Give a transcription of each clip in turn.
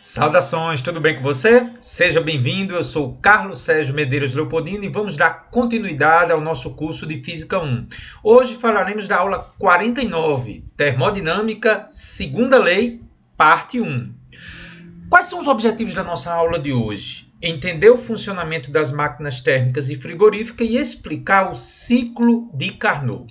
Saudações, tudo bem com você? Seja bem-vindo, eu sou o Carlos Sérgio Medeiros Leopoldino e vamos dar continuidade ao nosso curso de Física 1. Hoje falaremos da aula 49, Termodinâmica, Segunda Lei, parte 1. Quais são os objetivos da nossa aula de hoje? Entender o funcionamento das máquinas térmicas e frigoríficas e explicar o ciclo de Carnot.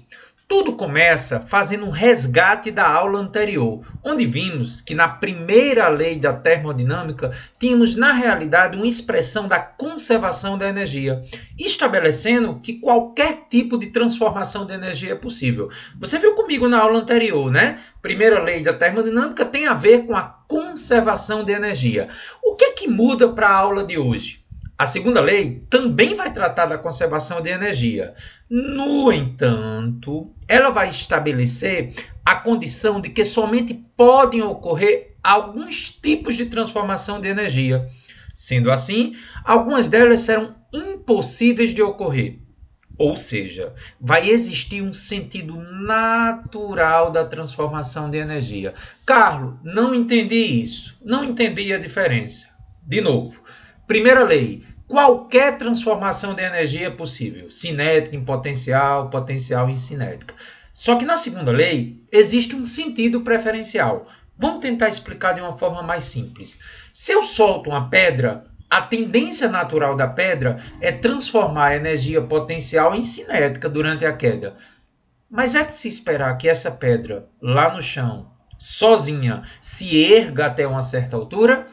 Tudo começa fazendo um resgate da aula anterior, onde vimos que na primeira lei da termodinâmica tínhamos na realidade uma expressão da conservação da energia, estabelecendo que qualquer tipo de transformação de energia é possível. Você viu comigo na aula anterior, né? Primeira lei da termodinâmica tem a ver com a conservação de energia. O que é que muda para a aula de hoje? A segunda lei também vai tratar da conservação de energia. No entanto, ela vai estabelecer a condição de que somente podem ocorrer alguns tipos de transformação de energia. Sendo assim, algumas delas serão impossíveis de ocorrer. Ou seja, vai existir um sentido natural da transformação de energia. Carlos, não entendi isso. Não entendi a diferença. De novo. Primeira lei, qualquer transformação de energia é possível, cinética em potencial, potencial em cinética. Só que na segunda lei existe um sentido preferencial. Vamos tentar explicar de uma forma mais simples. Se eu solto uma pedra, a tendência natural da pedra é transformar a energia potencial em cinética durante a queda. Mas é de se esperar que essa pedra, lá no chão, sozinha, se erga até uma certa altura?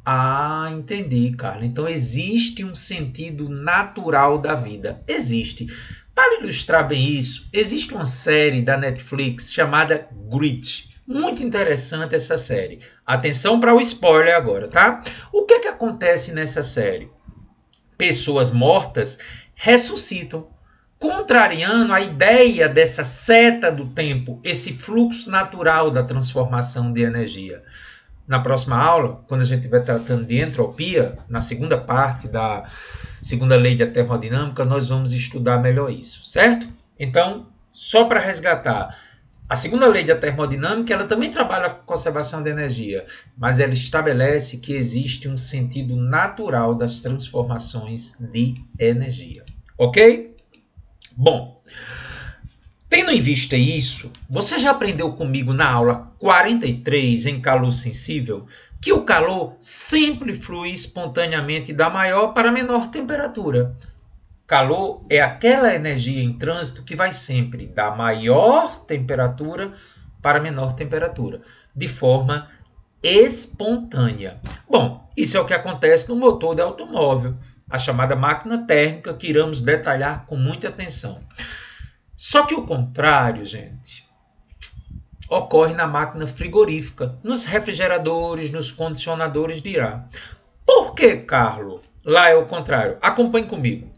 Ah, entendi, Carla. Então existe um sentido natural da vida. Existe. Para ilustrar bem isso, existe uma série da Netflix chamada Grit. Muito interessante essa série. Atenção para o spoiler agora, tá? O que acontece nessa série? Pessoas mortas ressuscitam, contrariando a ideia dessa seta do tempo, esse fluxo natural da transformação de energia. Na próxima aula, quando a gente estiver tratando de entropia, na segunda parte da segunda lei da termodinâmica, nós vamos estudar melhor isso, certo? Então, só para resgatar, a segunda lei da termodinâmica ela também trabalha com conservação de energia, mas ela estabelece que existe um sentido natural das transformações de energia. Ok? Bom, tendo em vista isso, você já aprendeu comigo na aula 43 em calor sensível que o calor sempre flui espontaneamente da maior para a menor temperatura. Calor é aquela energia em trânsito que vai sempre da maior temperatura para a menor temperatura, de forma espontânea. Bom, isso é o que acontece no motor de automóvel, a chamada máquina térmica, que iremos detalhar com muita atenção. Só que o contrário, gente, ocorre na máquina frigorífica, nos refrigeradores, nos condicionadores de ar. Por que, Carlos? Lá é o contrário. Acompanhe comigo.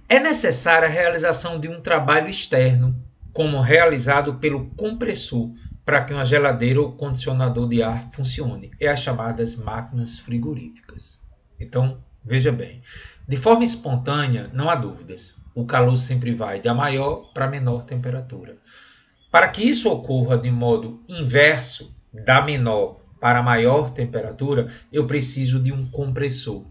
É necessária a realização de um trabalho externo, como realizado pelo compressor, para que uma geladeira ou condicionador de ar funcione. É as chamadas máquinas frigoríficas. Então, veja bem, de forma espontânea, não há dúvidas. O calor sempre vai da maior para a menor temperatura. Para que isso ocorra de modo inverso, da menor para a maior temperatura, eu preciso de um compressor.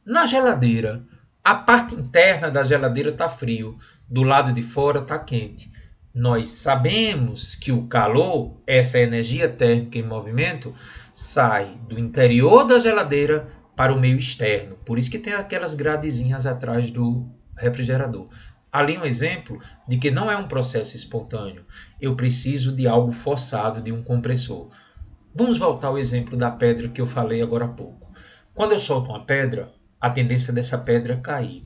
Na geladeira, a parte interna da geladeira está frio, do lado de fora está quente. Nós sabemos que o calor, essa energia térmica em movimento, sai do interior da geladeira para o meio externo. Por isso que tem aquelas gradezinhas atrás do refrigerador. Ali um exemplo de que não é um processo espontâneo. Eu preciso de algo forçado, de um compressor. Vamos voltar ao exemplo da pedra que eu falei agora há pouco. Quando eu solto uma pedra, a tendência dessa pedra é cair.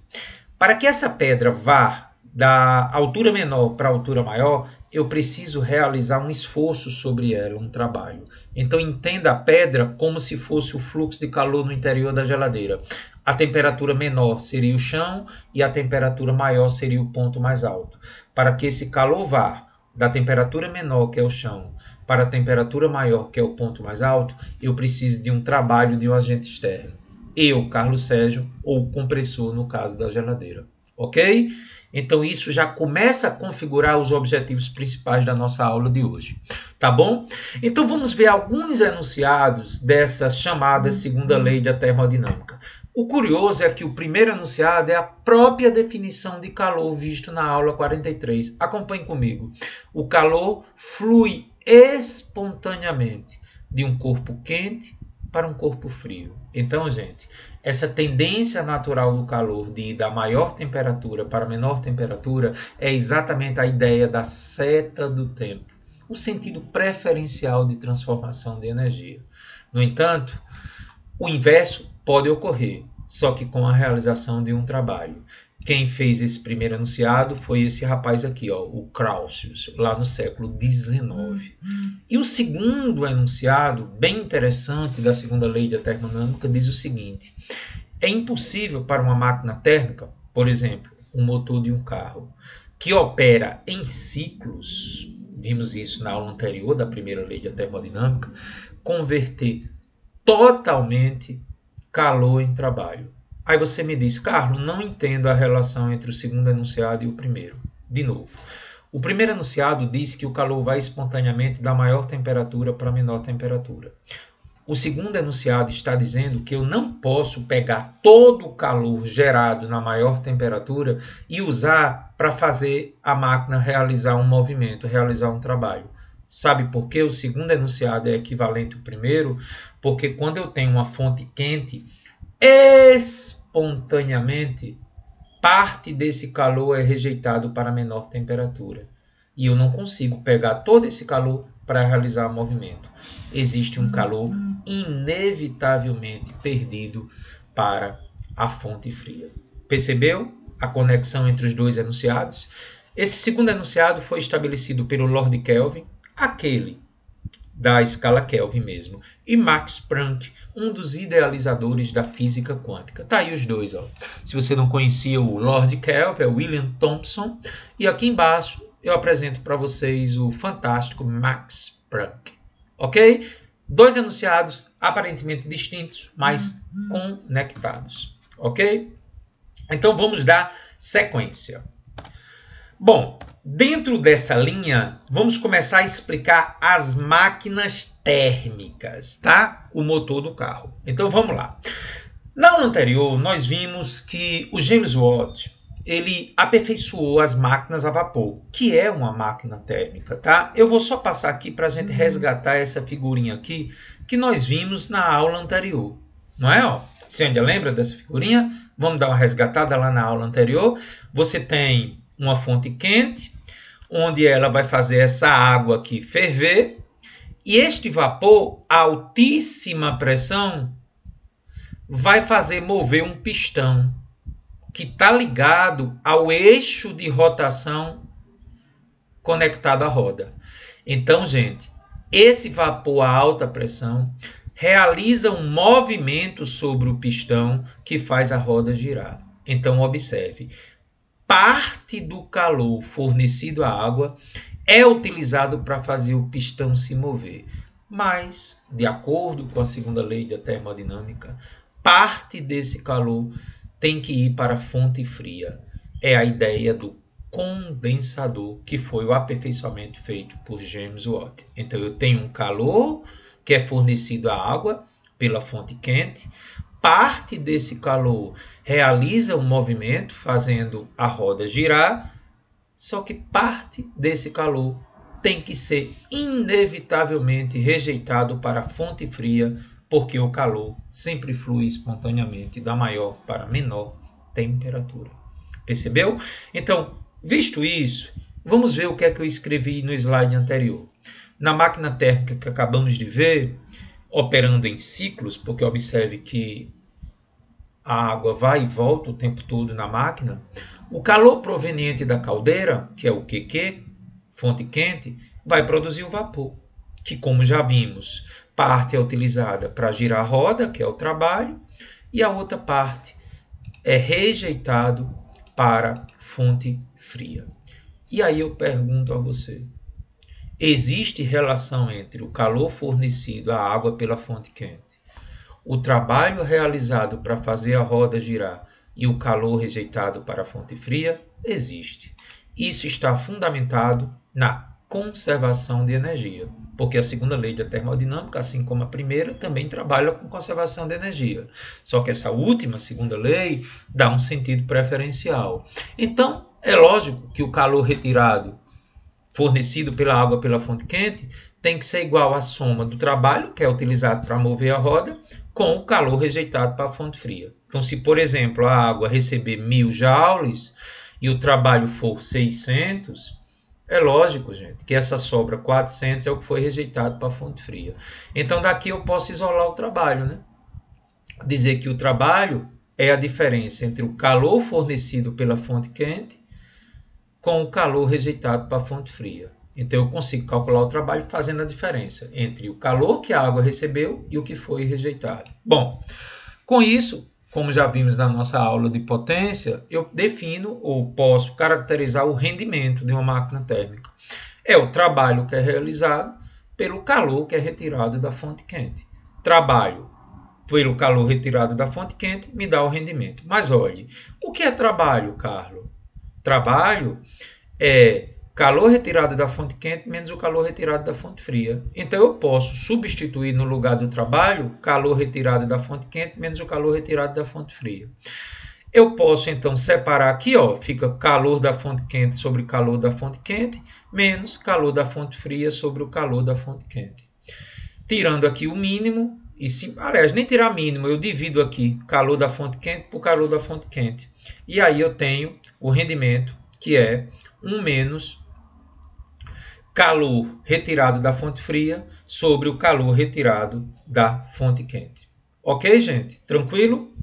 Para que essa pedra vá da altura menor para a altura maior, eu preciso realizar um esforço sobre ela, um trabalho. Então entenda a pedra como se fosse o fluxo de calor no interior da geladeira. A temperatura menor seria o chão e a temperatura maior seria o ponto mais alto. Para que esse calor vá da temperatura menor, que é o chão, para a temperatura maior, que é o ponto mais alto, eu preciso de um trabalho de um agente externo. Eu, Carlos Sérgio, ou compressor no caso da geladeira. ok? Então isso já começa a configurar os objetivos principais da nossa aula de hoje, tá bom? Então vamos ver alguns enunciados dessa chamada segunda lei da termodinâmica. O curioso é que o primeiro enunciado é a própria definição de calor visto na aula 43. Acompanhe comigo. O calor flui espontaneamente de um corpo quente para um corpo frio. Então, gente, essa tendência natural do calor de ir da maior temperatura para a menor temperatura é exatamente a ideia da seta do tempo, o sentido preferencial de transformação de energia. No entanto, o inverso pode ocorrer, só que com a realização de um trabalho. Quem fez esse primeiro enunciado foi esse rapaz aqui, ó, o Clausius, lá no século XIX. E o segundo enunciado, bem interessante, da segunda lei da termodinâmica, diz o seguinte: é impossível para uma máquina térmica, por exemplo, um motor de um carro, que opera em ciclos, vimos isso na aula anterior da primeira lei da termodinâmica, converter totalmente calor em trabalho. Aí você me diz, Carlos, não entendo a relação entre o segundo enunciado e o primeiro. De novo, o primeiro enunciado diz que o calor vai espontaneamente da maior temperatura para a menor temperatura. O segundo enunciado está dizendo que eu não posso pegar todo o calor gerado na maior temperatura e usar para fazer a máquina realizar um movimento, realizar um trabalho. Sabe por quê? O segundo enunciado é equivalente ao primeiro, porque quando eu tenho uma fonte quente, espontaneamente, parte desse calor é rejeitado para a menor temperatura. E eu não consigo pegar todo esse calor para realizar o movimento. Existe um calor inevitavelmente perdido para a fonte fria. Percebeu a conexão entre os dois enunciados? Esse segundo enunciado foi estabelecido pelo Lord Kelvin, aquele da escala Kelvin mesmo, e Max Planck, um dos idealizadores da física quântica. Tá aí os dois, ó. Se você não conhecia o Lord Kelvin, é William Thomson, e aqui embaixo eu apresento para vocês o fantástico Max Planck, ok? Dois enunciados aparentemente distintos, mas conectados, ok? Então vamos dar sequência. Bom, dentro dessa linha, vamos começar a explicar as máquinas térmicas, tá? O motor do carro. Então vamos lá. Na aula anterior, nós vimos que o James Watt, ele aperfeiçoou as máquinas a vapor, que é uma máquina térmica, tá? Eu vou só passar aqui para a gente resgatar essa figurinha aqui que nós vimos na aula anterior, não é? Ó, você ainda lembra dessa figurinha? Vamos dar uma resgatada lá na aula anterior. Você tem uma fonte quente, onde ela vai fazer essa água aqui ferver, e este vapor a altíssima pressão vai fazer mover um pistão que está ligado ao eixo de rotação conectado à roda. Então, gente, esse vapor a alta pressão realiza um movimento sobre o pistão que faz a roda girar. Então, observe. Parte do calor fornecido à água é utilizado para fazer o pistão se mover. Mas, de acordo com a segunda lei da termodinâmica, parte desse calor tem que ir para a fonte fria. É a ideia do condensador, que foi o aperfeiçoamento feito por James Watt. Então, eu tenho um calor que é fornecido à água pela fonte quente. Parte desse calor realiza um movimento, fazendo a roda girar, só que parte desse calor tem que ser inevitavelmente rejeitado para a fonte fria, porque o calor sempre flui espontaneamente da maior para a menor temperatura. Percebeu? Então, visto isso, vamos ver o que é que eu escrevi no slide anterior. Na máquina térmica que acabamos de ver, operando em ciclos, porque observe que a água vai e volta o tempo todo na máquina, o calor proveniente da caldeira, que é o QQ, fonte quente, vai produzir o vapor, que, como já vimos, parte é utilizada para girar a roda, que é o trabalho, e a outra parte é rejeitado para fonte fria. E aí eu pergunto a você, existe relação entre o calor fornecido à água pela fonte quente, o trabalho realizado para fazer a roda girar e o calor rejeitado para a fonte fria? Existe. Isso está fundamentado na conservação de energia, porque a segunda lei da termodinâmica, assim como a primeira, também trabalha com conservação de energia. Só que essa última, segunda lei, dá um sentido preferencial. Então, é lógico que o calor retirado, fornecido pela água pela fonte quente, tem que ser igual à soma do trabalho, que é utilizado para mover a roda, com o calor rejeitado para a fonte fria. Então, se, por exemplo, a água receber 1000 joules e o trabalho for 600, é lógico, gente, que essa sobra 400 é o que foi rejeitado para a fonte fria. Então, daqui eu posso isolar o trabalho, né? Dizer que o trabalho é a diferença entre o calor fornecido pela fonte quente com o calor rejeitado para a fonte fria. Então, eu consigo calcular o trabalho fazendo a diferença entre o calor que a água recebeu e o que foi rejeitado. Bom, com isso, como já vimos na nossa aula de potência, eu defino ou posso caracterizar o rendimento de uma máquina térmica. É o trabalho que é realizado pelo calor que é retirado da fonte quente. Trabalho pelo calor retirado da fonte quente me dá o rendimento. Mas olhe, o que é trabalho, Carlos? Trabalho é calor retirado da fonte quente menos o calor retirado da fonte fria. Então, eu posso substituir no lugar do trabalho calor retirado da fonte quente menos o calor retirado da fonte fria. Eu posso, então, separar aqui, ó, fica calor da fonte quente sobre calor da fonte quente menos calor da fonte fria sobre o calor da fonte quente. Tirando aqui o mínimo, aliás, nem tirar mínimo, eu divido aqui calor da fonte quente por calor da fonte quente. E aí eu tenho o rendimento, que é 1 menos calor retirado da fonte fria sobre o calor retirado da fonte quente. Ok, gente? Tranquilo?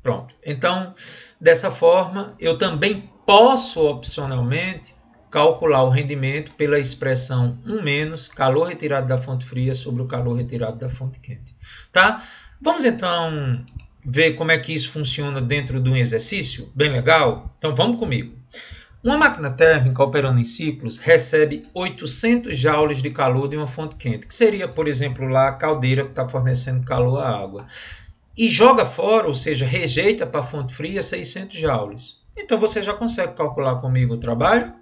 Pronto. Então, dessa forma, eu também posso, opcionalmente, calcular o rendimento pela expressão 1 menos calor retirado da fonte fria sobre o calor retirado da fonte quente. Tá? Vamos, então, ver como é que isso funciona dentro de um exercício? Bem legal? Então, vamos comigo. Uma máquina térmica operando em ciclos recebe 800 joules de calor de uma fonte quente, que seria, por exemplo, lá a caldeira que está fornecendo calor à água. E joga fora, ou seja, rejeita para a fonte fria 600 joules. Então, você já consegue calcular comigo o trabalho?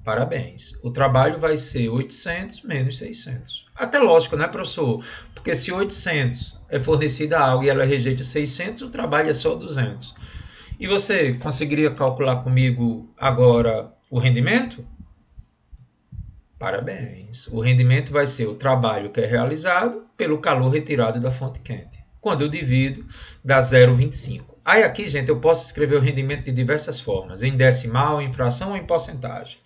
Parabéns. O trabalho vai ser 800 menos 600. Até lógico, né, professor? Porque se 800 é fornecida a água e ela rejeita 600, o trabalho é só 200. E você conseguiria calcular comigo agora o rendimento? Parabéns. O rendimento vai ser o trabalho que é realizado pelo calor retirado da fonte quente. Quando eu divido, dá 0,25. Aí aqui, gente, eu posso escrever o rendimento de diversas formas, em decimal, em fração ou em porcentagem.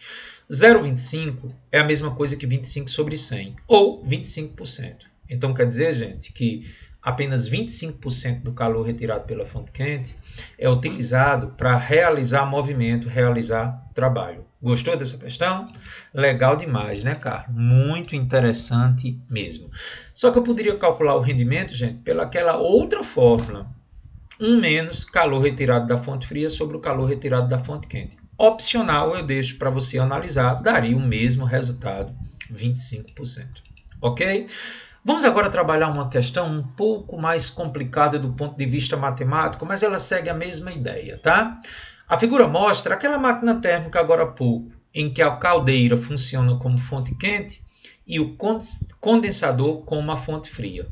0,25 é a mesma coisa que 25 sobre 100, ou 25%. Então, quer dizer, gente, que apenas 25% do calor retirado pela fonte quente é utilizado para realizar movimento, realizar trabalho. Gostou dessa questão? Legal demais, né, Carlos? Muito interessante mesmo. Só que eu poderia calcular o rendimento, gente, pelaquela outra fórmula. 1 menos calor retirado da fonte fria sobre o calor retirado da fonte quente. Opcional, eu deixo para você analisar, daria o mesmo resultado, 25%. Ok? Vamos agora trabalhar uma questão um pouco mais complicada do ponto de vista matemático, mas ela segue a mesma ideia, tá? A figura mostra aquela máquina térmica agora há pouco, em que a caldeira funciona como fonte quente e o condensador como uma fonte fria.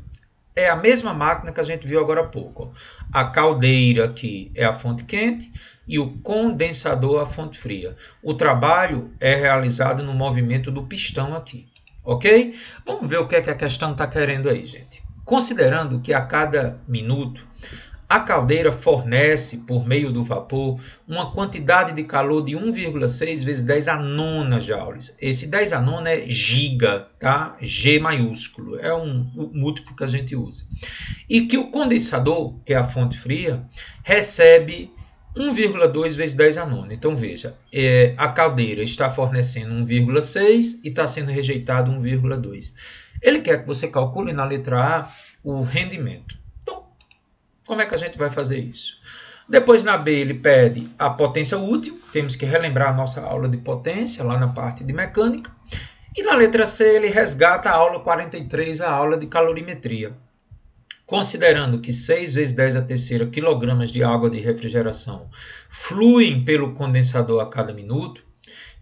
É a mesma máquina que a gente viu agora há pouco. A caldeira aqui é a fonte quente e o condensador a fonte fria. O trabalho é realizado no movimento do pistão aqui. Ok? Vamos ver o que é que a questão está querendo aí, gente. Considerando que a cada minuto a caldeira fornece, por meio do vapor, uma quantidade de calor de 1,6 vezes 10 a nona joules. Esse 10 a nona é giga, tá? G maiúsculo, é um múltiplo que a gente usa. E que o condensador, que é a fonte fria, recebe 1,2 vezes 10 a nona. Então, veja, a caldeira está fornecendo 1,6 e está sendo rejeitado 1,2. Ele quer que você calcule na letra A o rendimento. Como é que a gente vai fazer isso? Depois, na B, ele pede a potência útil. Temos que relembrar a nossa aula de potência, lá na parte de mecânica. E na letra C, ele resgata a aula 43, a aula de calorimetria. Considerando que 6 vezes 10 a terceira quilogramas de água de refrigeração fluem pelo condensador a cada minuto,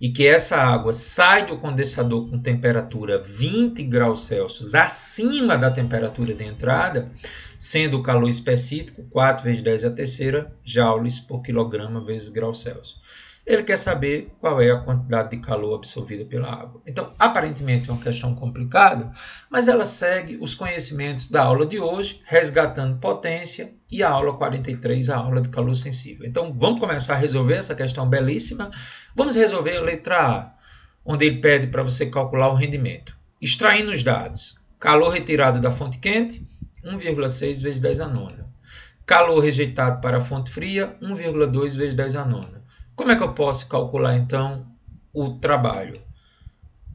e que essa água sai do condensador com temperatura 20 graus Celsius acima da temperatura de entrada, sendo o calor específico 4 vezes 10 a terceira joules por quilograma vezes graus Celsius. Ele quer saber qual é a quantidade de calor absorvida pela água. Então, aparentemente é uma questão complicada, mas ela segue os conhecimentos da aula de hoje, resgatando potência, e a aula 43, a aula de calor sensível. Então, vamos começar a resolver essa questão belíssima. Vamos resolver a letra A, onde ele pede para você calcular o rendimento. Extraindo os dados. Calor retirado da fonte quente, 1,6 vezes 10 a nona. Calor rejeitado para a fonte fria, 1,2 vezes 10 a nona. Como é que eu posso calcular, então, o trabalho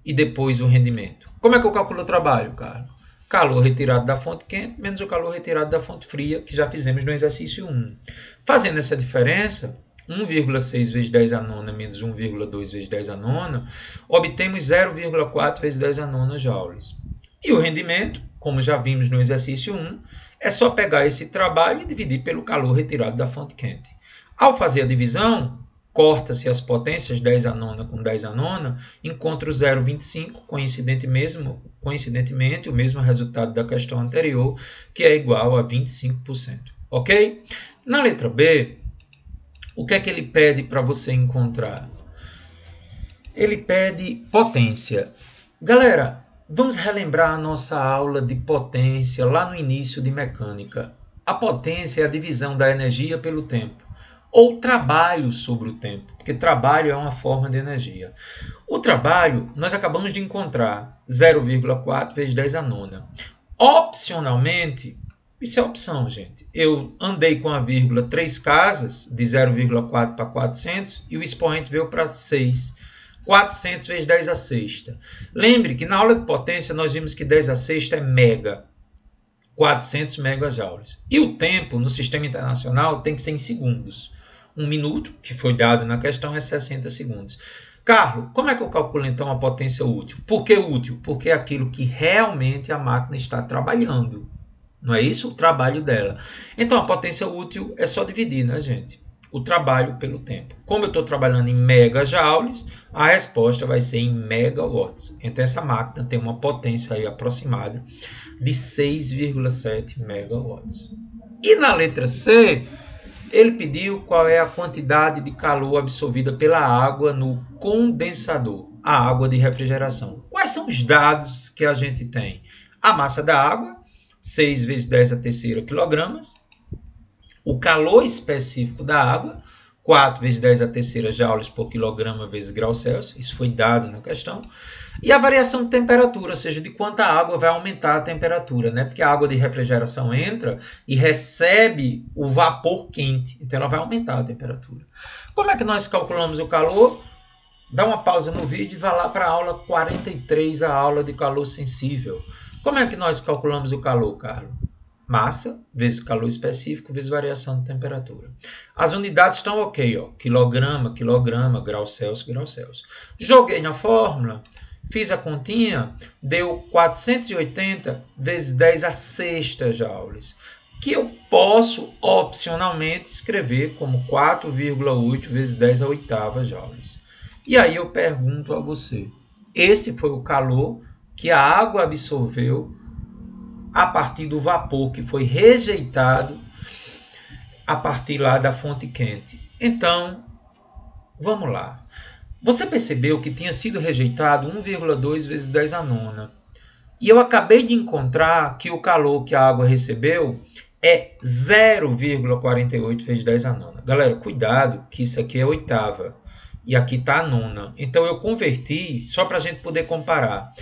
e depois o rendimento? Como é que eu calculo o trabalho, Carlos? Calor retirado da fonte quente menos o calor retirado da fonte fria, que já fizemos no exercício 1. Fazendo essa diferença, 1,6 vezes 10 a nona menos 1,2 vezes 10 a nona, obtemos 0,4 vezes 10 a nona joules. E o rendimento, como já vimos no exercício 1, é só pegar esse trabalho e dividir pelo calor retirado da fonte quente. Ao fazer a divisão, corta-se as potências 10 a nona com 10 a nona, encontra o 0,25, coincidentemente, o mesmo resultado da questão anterior, que é igual a 25%. Ok? Na letra B, o que é que ele pede para você encontrar? Ele pede potência. Galera, vamos relembrar a nossa aula de potência lá no início de mecânica. A potência é a divisão da energia pelo tempo, ou trabalho sobre o tempo, porque trabalho é uma forma de energia. O trabalho, nós acabamos de encontrar 0,4 vezes 10 a nona. Opcionalmente, isso é opção, gente. Eu andei com a vírgula 3 casas, de 0,4 para 400, e o expoente veio para 6. 400 vezes 10 a sexta. Lembre que na aula de potência nós vimos que 10 a sexta é mega. 400 megajoules. E o tempo no sistema internacional tem que ser em segundos. 1 minuto, que foi dado na questão, é 60 segundos. Carlos, como é que eu calculo então a potência útil? Por que útil? Porque é aquilo que realmente a máquina está trabalhando. Não é isso? O trabalho dela. Então a potência útil é só dividir, né, gente? O trabalho pelo tempo. Como eu estou trabalhando em megajoules, a resposta vai ser em megawatts. Então essa máquina tem uma potência aí aproximada de 6,7 megawatts. E na letra C, ele pediu qual é a quantidade de calor absorvida pela água no condensador, a água de refrigeração. Quais são os dados que a gente tem? A massa da água, 6 vezes 10 a terceira quilogramas. O calor específico da água, 4 vezes 10 a terceira joules por quilograma vezes graus Celsius. Isso foi dado na questão. E a variação de temperatura, ou seja, de quanta água vai aumentar a temperatura, né? Porque a água de refrigeração entra e recebe o vapor quente, então ela vai aumentar a temperatura. Como é que nós calculamos o calor? Dá uma pausa no vídeo e vá lá para a aula 43, a aula de calor sensível. Como é que nós calculamos o calor, Carlos? Massa vezes calor específico vezes variação de temperatura. As unidades estão ok, ó. Quilograma, graus Celsius. Joguei na fórmula, fiz a continha, deu 480 vezes 10 a sexta joules, que eu posso opcionalmente escrever como 4,8 vezes 10 a oitava joules. E aí eu pergunto a você, esse foi o calor que a água absorveu a partir do vapor que foi rejeitado a partir lá da fonte quente. Então, vamos lá. Você percebeu que tinha sido rejeitado 1,2 vezes 10 a nona. E eu acabei de encontrar que o calor que a água recebeu é 0,48 vezes 10 a nona. Galera, cuidado que isso aqui é a oitava. E aqui está a nona. Então eu converti só para a gente poder comparar.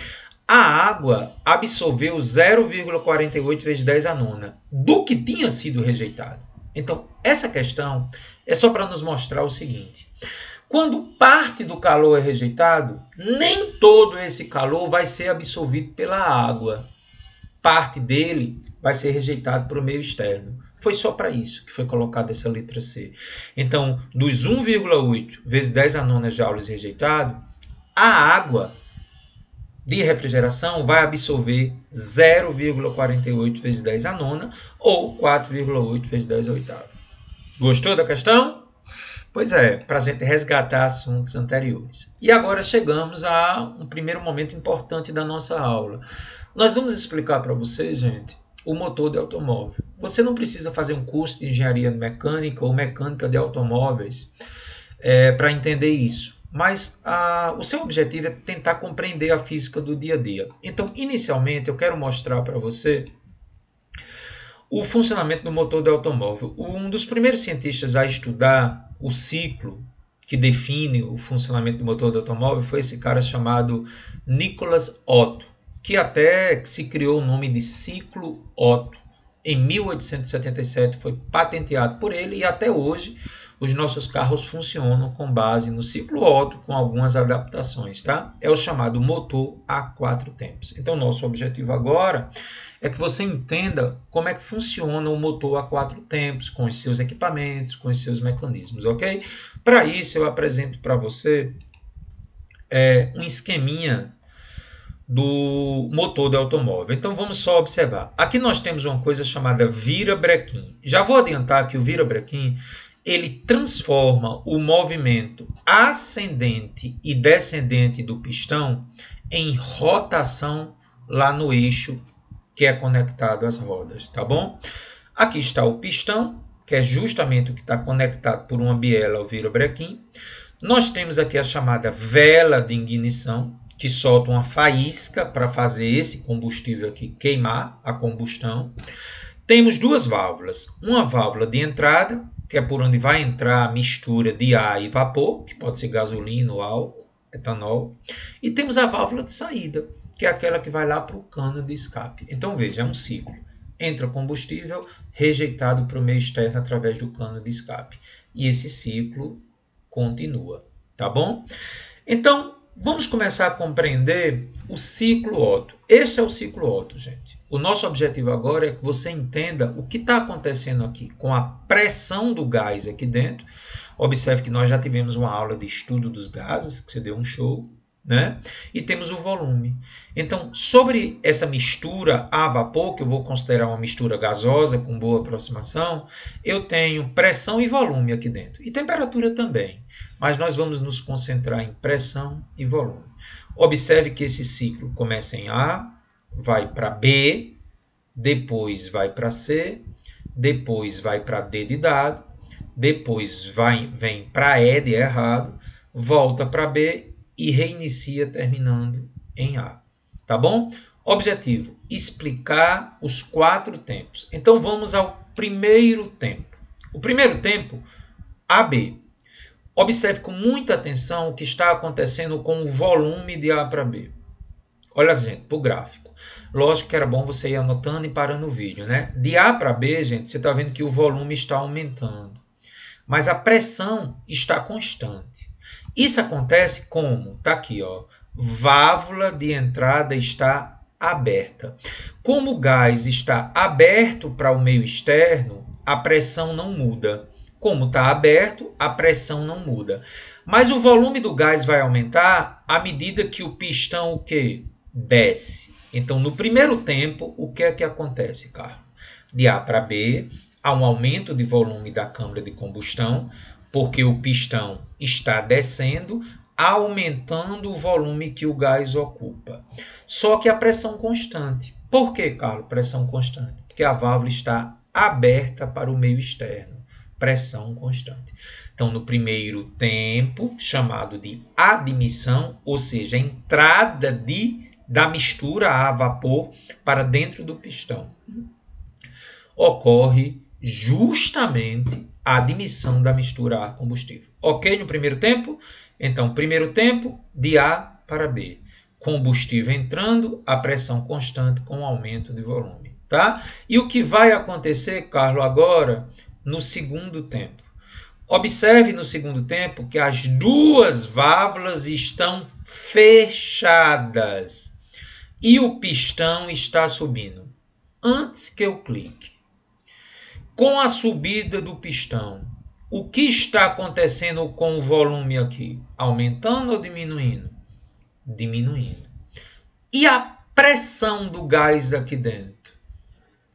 A água absorveu 0,48 vezes 10 a nona do que tinha sido rejeitado. Então, essa questão é só para nos mostrar o seguinte. Quando parte do calor é rejeitado, nem todo esse calor vai ser absorvido pela água. Parte dele vai ser rejeitado para o meio externo. Foi só para isso que foi colocada essa letra C. Então, dos 1,8 vezes 10 a nona joules rejeitado, a água de refrigeração vai absorver 0,48 vezes 10 a nona ou 4,8 vezes 10 a oitava. Gostou da questão? Pois é, para a gente resgatar assuntos anteriores. E agora chegamos a um primeiro momento importante da nossa aula. Nós vamos explicar para você, gente, o motor de automóvel. Você não precisa fazer um curso de engenharia mecânica ou mecânica de automóveis para entender isso. Mas o seu objetivo é tentar compreender a física do dia a dia. Então, inicialmente, eu quero mostrar para você o funcionamento do motor de automóvel. Um dos primeiros cientistas a estudar o ciclo que define o funcionamento do motor de automóvel foi esse cara chamado Nicholas Otto, que até se criou o nome de ciclo Otto. Em 1877 foi patenteado por ele e até hoje os nossos carros funcionam com base no ciclo Otto, com algumas adaptações, tá? É o chamado motor a 4 tempos. Então, nosso objetivo agora é que você entenda como é que funciona o motor a 4 tempos, com os seus equipamentos, com os seus mecanismos, ok? Para isso, eu apresento para você um esqueminha do motor de automóvel. Então, vamos só observar. Aqui nós temos uma coisa chamada virabrequim. Já vou adiantar que o virabrequim ele transforma o movimento ascendente e descendente do pistão em rotação lá no eixo que é conectado às rodas, tá bom? Aqui está o pistão, que é justamente o que está conectado por uma biela ao virabrequim. Nós temos aqui a chamada vela de ignição, que solta uma faísca para fazer esse combustível aqui queimar a combustão. Temos duas válvulas, uma válvula de entrada, que é por onde vai entrar a mistura de ar e vapor, que pode ser gasolina ou álcool, etanol. E temos a válvula de saída, que é aquela que vai lá para o cano de escape. Então, veja, é um ciclo. Entra combustível, rejeitado para o meio externo através do cano de escape. E esse ciclo continua, tá bom? Então, vamos começar a compreender o ciclo Otto. Esse é o ciclo Otto, gente. O nosso objetivo agora é que você entenda o que está acontecendo aqui com a pressão do gás aqui dentro. Observe que nós já tivemos uma aula de estudo dos gases, que você deu um show, né? E temos o volume. Então, sobre essa mistura a vapor, que eu vou considerar uma mistura gasosa com boa aproximação, eu tenho pressão e volume aqui dentro. E temperatura também. Mas nós vamos nos concentrar em pressão e volume. Observe que esse ciclo começa em A, vai para B, depois vai para C, depois vai para D de dado, depois vem para E de errado, volta para B e reinicia terminando em A. Tá bom? Objetivo: explicar os 4 tempos. Então vamos ao primeiro tempo. O primeiro tempo, AB. Observe com muita atenção o que está acontecendo com o volume de A para B. Olha, gente, para o gráfico. Lógico que era bom você ir anotando e parando o vídeo, né? De A para B, gente, você está vendo que o volume está aumentando. Mas a pressão está constante. Isso acontece como? Está aqui, ó. Válvula de entrada está aberta. Como o gás está aberto para o meio externo, a pressão não muda. Como está aberto, a pressão não muda. Mas o volume do gás vai aumentar à medida que o pistão o quê? Desce. Então, no primeiro tempo, o que é que acontece, Carlos? De A para B, há um aumento de volume da câmara de combustão, porque o pistão está descendo, aumentando o volume que o gás ocupa. Só que a pressão constante. Por que, Carlos, pressão constante? Porque a válvula está aberta para o meio externo. Pressão constante. Então, no primeiro tempo, chamado de admissão, ou seja, a entrada da mistura a vapor para dentro do pistão, ocorre justamente a admissão da mistura a combustível. Ok no primeiro tempo? Então, primeiro tempo, de A para B. Combustível entrando, a pressão constante com aumento de volume. Tá? E o que vai acontecer, Carlos, agora no segundo tempo? Observe no segundo tempo que as duas válvulas estão fechadas e o pistão está subindo. Antes que eu clique, com a subida do pistão, o que está acontecendo com o volume aqui? Aumentando ou diminuindo? Diminuindo. E a pressão do gás aqui dentro,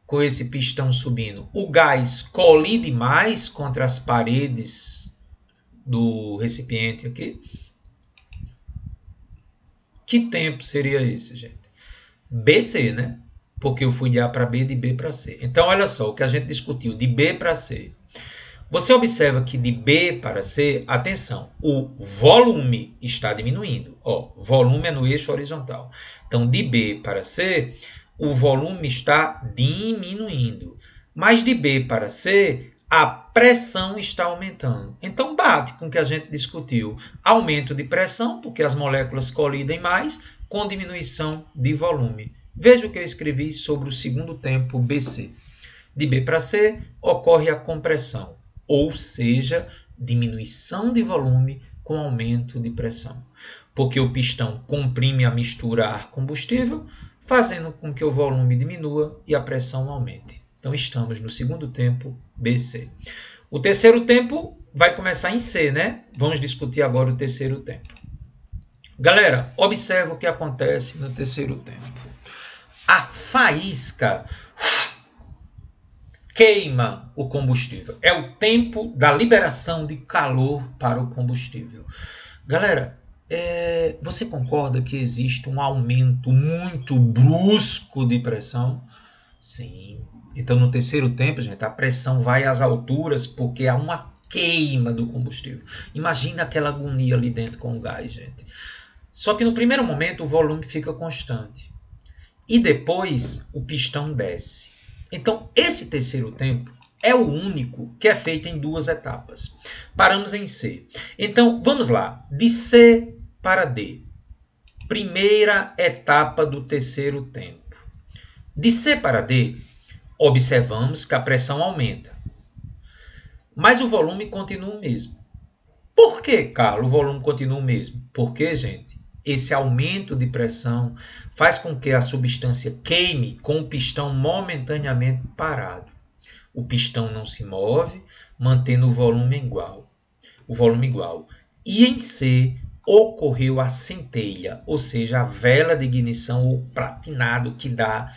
com esse pistão subindo, o gás colide mais contra as paredes do recipiente aqui? Que tempo seria esse, gente? BC, né? Porque eu fui de A para B, de B para C. Então, olha só, o que a gente discutiu, de B para C. Você observa que de B para C, atenção, o volume está diminuindo. Ó, volume é no eixo horizontal. Então, de B para C, o volume está diminuindo. Mas de B para C, a pressão está aumentando. Então, bate com o que a gente discutiu. Aumento de pressão, porque as moléculas colidem mais, com diminuição de volume. Veja o que eu escrevi sobre o segundo tempo BC. De B para C, ocorre a compressão, ou seja, diminuição de volume com aumento de pressão. Porque o pistão comprime a mistura ar-combustível, fazendo com que o volume diminua e a pressão aumente. Então, estamos no segundo tempo BC. O terceiro tempo vai começar em C, né? Vamos discutir agora o terceiro tempo. Galera, observa o que acontece no terceiro tempo. A faísca queima o combustível. É o tempo da liberação de calor para o combustível. Galera, você concorda que existe um aumento muito brusco de pressão? Sim. Então, no terceiro tempo, gente, a pressão vai às alturas porque há uma queima do combustível. Imagina aquela agonia ali dentro com o gás, gente. Só que no primeiro momento o volume fica constante. E depois o pistão desce. Então, esse terceiro tempo é o único que é feito em duas etapas. Paramos em C. Então, vamos lá. De C para D. Primeira etapa do terceiro tempo. De C para D, observamos que a pressão aumenta. Mas o volume continua o mesmo. Por que, Carlos, o volume continua o mesmo? Porque, gente, esse aumento de pressão faz com que a substância queime com o pistão momentaneamente parado. O pistão não se move, mantendo o volume igual. E em C ocorreu a centelha, ou seja, a vela de ignição ou platinado que dá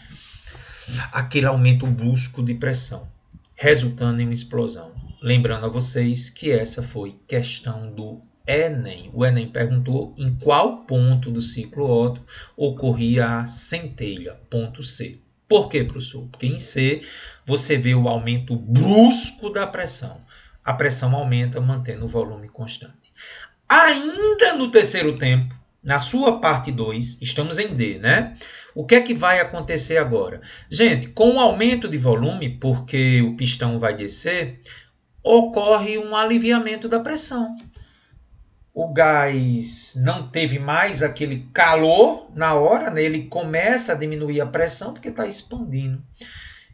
aquele aumento brusco de pressão, resultando em uma explosão. Lembrando a vocês que essa foi questão do Enem. O Enem perguntou em qual ponto do ciclo Otto ocorria a centelha, ponto C. Por quê, professor? Porque em C você vê o aumento brusco da pressão. A pressão aumenta mantendo o volume constante. Ainda no terceiro tempo, na sua parte 2, estamos em D, né? O que é que vai acontecer agora? Gente, com o aumento de volume, porque o pistão vai descer, ocorre um aliviamento da pressão. O gás não teve mais aquele calor na hora, né? Ele começa a diminuir a pressão porque está expandindo.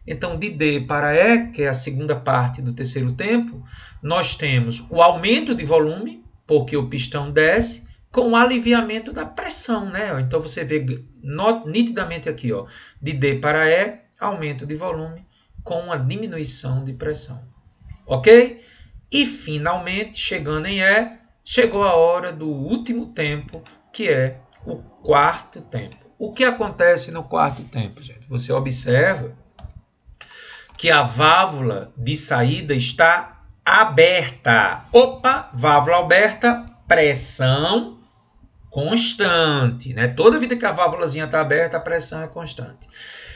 Então, de D para E, que é a segunda parte do terceiro tempo, nós temos o aumento de volume, porque o pistão desce, com o aliviamento da pressão, né? Então, você vê nitidamente aqui, ó, de D para E, aumento de volume com a diminuição de pressão. Ok? E, finalmente, chegando em E, chegou a hora do último tempo, que é o quarto tempo. O que acontece no quarto tempo, gente? Você observa que a válvula de saída está aberta. Opa, válvula aberta, pressão constante, né? Toda vida que a válvulazinha está aberta, a pressão é constante.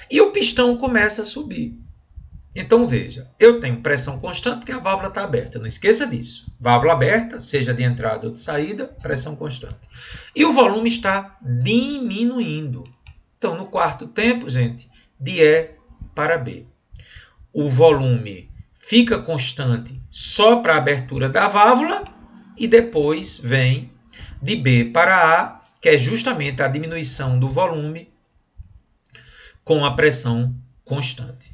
E o pistão começa a subir. Então, veja, eu tenho pressão constante porque a válvula está aberta. Não esqueça disso. Válvula aberta, seja de entrada ou de saída, pressão constante. E o volume está diminuindo. Então, no quarto tempo, gente, de E para B. O volume fica constante só para a abertura da válvula e depois vem de B para A, que é justamente a diminuição do volume com a pressão constante.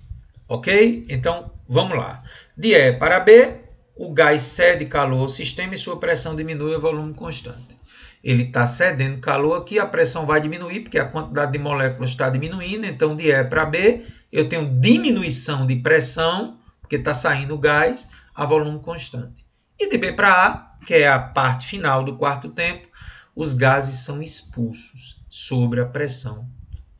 Ok? Então, vamos lá. De E para B, o gás cede calor ao sistema e sua pressão diminui a volume constante. Ele está cedendo calor aqui, a pressão vai diminuir, porque a quantidade de moléculas está diminuindo. Então, de E para B, eu tenho diminuição de pressão, porque está saindo gás, a volume constante. E de B para A, que é a parte final do quarto tempo, os gases são expulsos. sobre a pressão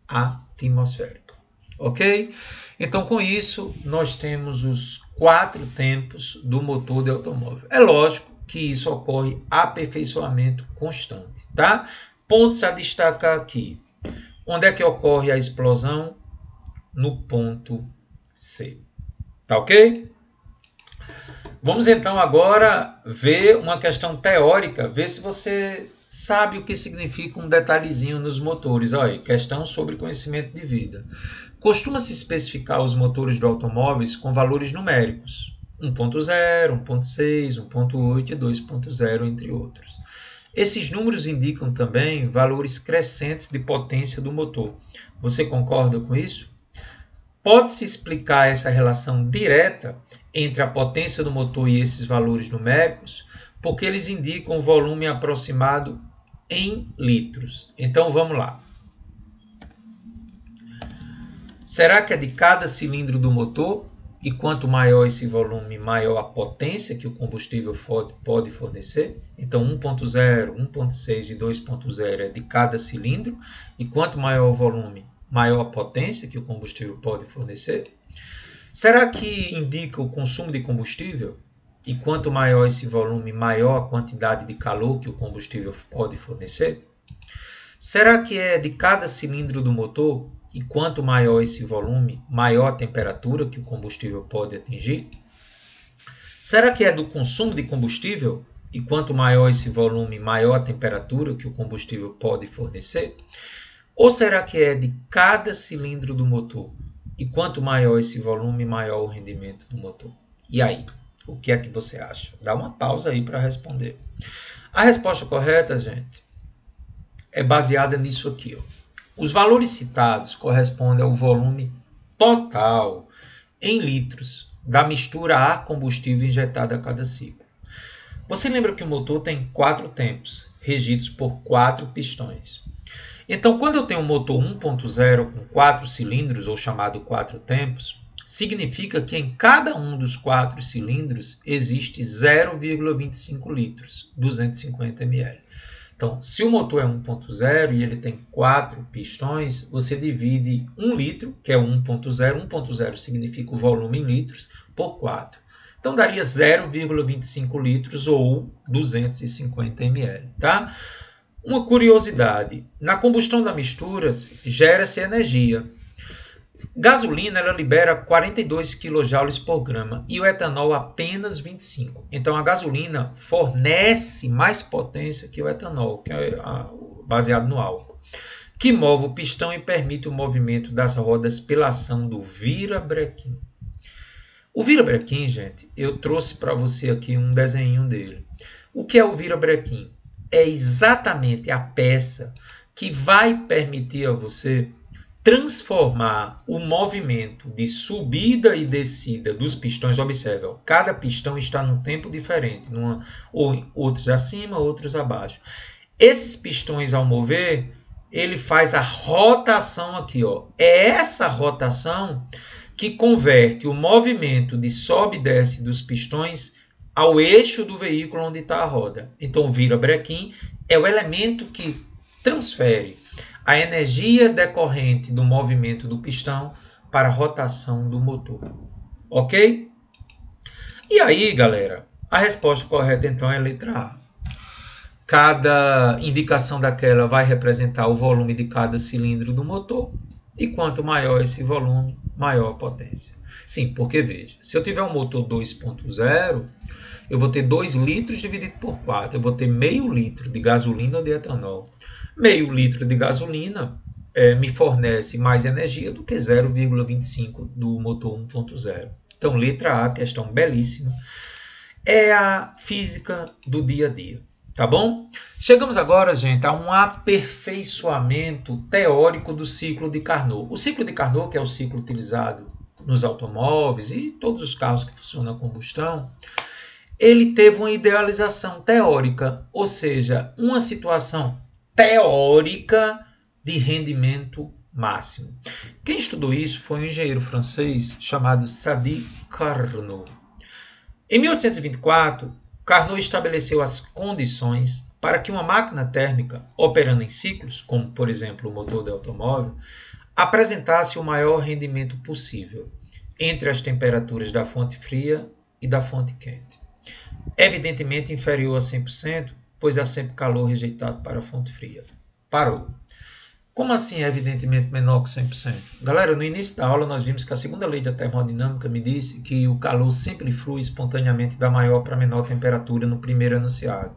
atmosférica. Ok? Então, com isso, nós temos os 4 tempos do motor de automóvel. É lógico que isso ocorre aperfeiçoamento constante, tá? Pontos a destacar aqui. Onde é que ocorre a explosão? No ponto C. Tá ok? Vamos então agora ver uma questão teórica, ver se você sabe o que significa um detalhezinho nos motores. Olha, questão sobre conhecimento de vida. Costuma-se especificar os motores de automóveis com valores numéricos, 1.0, 1.6, 1.8 e 2.0, entre outros. Esses números indicam também valores crescentes de potência do motor. Você concorda com isso? Pode-se explicar essa relação direta entre a potência do motor e esses valores numéricos, porque eles indicam o volume aproximado em litros. Então vamos lá. Será que é de cada cilindro do motor? E quanto maior esse volume, maior a potência que o combustível pode fornecer? Então 1.0, 1.6 e 2.0 é de cada cilindro. E quanto maior o volume, maior a potência que o combustível pode fornecer? Será que indica o consumo de combustível? E quanto maior esse volume, maior a quantidade de calor que o combustível pode fornecer? Será que é de cada cilindro do motor? E quanto maior esse volume, maior a temperatura que o combustível pode atingir? Será que é do consumo de combustível? E quanto maior esse volume, maior a temperatura que o combustível pode fornecer? Ou será que é de cada cilindro do motor? E quanto maior esse volume, maior o rendimento do motor? E aí, o que é que você acha? Dá uma pausa aí para responder. A resposta correta, gente, é baseada nisso aqui, ó. Os valores citados correspondem ao volume total em litros da mistura ar-combustível injetada a cada ciclo. Você lembra que o motor tem 4 tempos, regidos por 4 pistões. Então, quando eu tenho um motor 1.0 com 4 cilindros, ou chamado 4 tempos, significa que em cada um dos 4 cilindros existe 0,25 litros, 250 ml. Então, se o motor é 1.0 e ele tem 4 pistões, você divide 1 litro, que é 1.0, 1.0 significa o volume em litros, por 4. Então, daria 0,25 litros ou 250 ml, tá? Uma curiosidade, na combustão da mistura gera-se energia. Gasolina ela libera 42 kJ por grama e o etanol apenas 25. Então a gasolina fornece mais potência que o etanol, que é baseado no álcool, que move o pistão e permite o movimento das rodas pela ação do virabrequim. O virabrequim, gente, eu trouxe para você aqui um desenho dele. O que é o virabrequim? É exatamente a peça que vai permitir a você transformar o movimento de subida e descida dos pistões. Observe, ó, cada pistão está num tempo diferente, ou outros acima, outros abaixo. Esses pistões, ao mover, ele faz a rotação aqui, ó. É essa rotação que converte o movimento de sobe e desce dos pistões ao eixo do veículo onde está a roda. Então, o virabrequim é o elemento que transfere a energia decorrente do movimento do pistão para a rotação do motor. Ok? E aí, galera, a resposta correta então é a letra A. Cada indicação daquela vai representar o volume de cada cilindro do motor. E quanto maior esse volume, maior a potência. Sim, porque veja, se eu tiver um motor 2.0, eu vou ter 2 litros dividido por 4. Eu vou ter meio litro de gasolina ou de etanol. Meio litro de gasolina me fornece mais energia do que 0,25 do motor 1.0. Então, letra A, questão belíssima, é a física do dia a dia. Tá bom? Chegamos agora, gente, a um aperfeiçoamento teórico do ciclo de Carnot. O ciclo de Carnot, que é o ciclo utilizado nos automóveis e todos os carros que funcionam a combustão, ele teve uma idealização teórica, ou seja, uma situação teórica de rendimento máximo. Quem estudou isso foi um engenheiro francês chamado Sadi Carnot. Em 1824, Carnot estabeleceu as condições para que uma máquina térmica operando em ciclos, como por exemplo o motor de automóvel, apresentasse o maior rendimento possível entre as temperaturas da fonte fria e da fonte quente. Evidentemente inferior a 100%, pois há sempre calor rejeitado para a fonte fria. Parou. Como assim é evidentemente menor que 100%? Galera, no início da aula nós vimos que a segunda lei da termodinâmica me disse que o calor sempre flui espontaneamente da maior para menor temperatura no primeiro enunciado.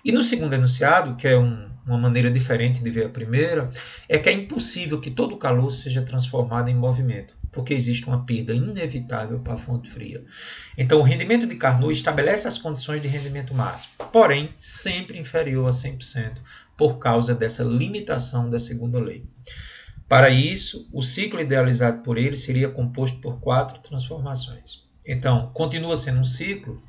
E no segundo enunciado, que é uma maneira diferente de ver a primeira, é que é impossível que todo o calor seja transformado em movimento, porque existe uma perda inevitável para a fonte fria. Então, o rendimento de Carnot estabelece as condições de rendimento máximo, porém, sempre inferior a 100%, por causa dessa limitação da segunda lei. Para isso, o ciclo idealizado por ele seria composto por 4 transformações. Então, continua sendo um ciclo,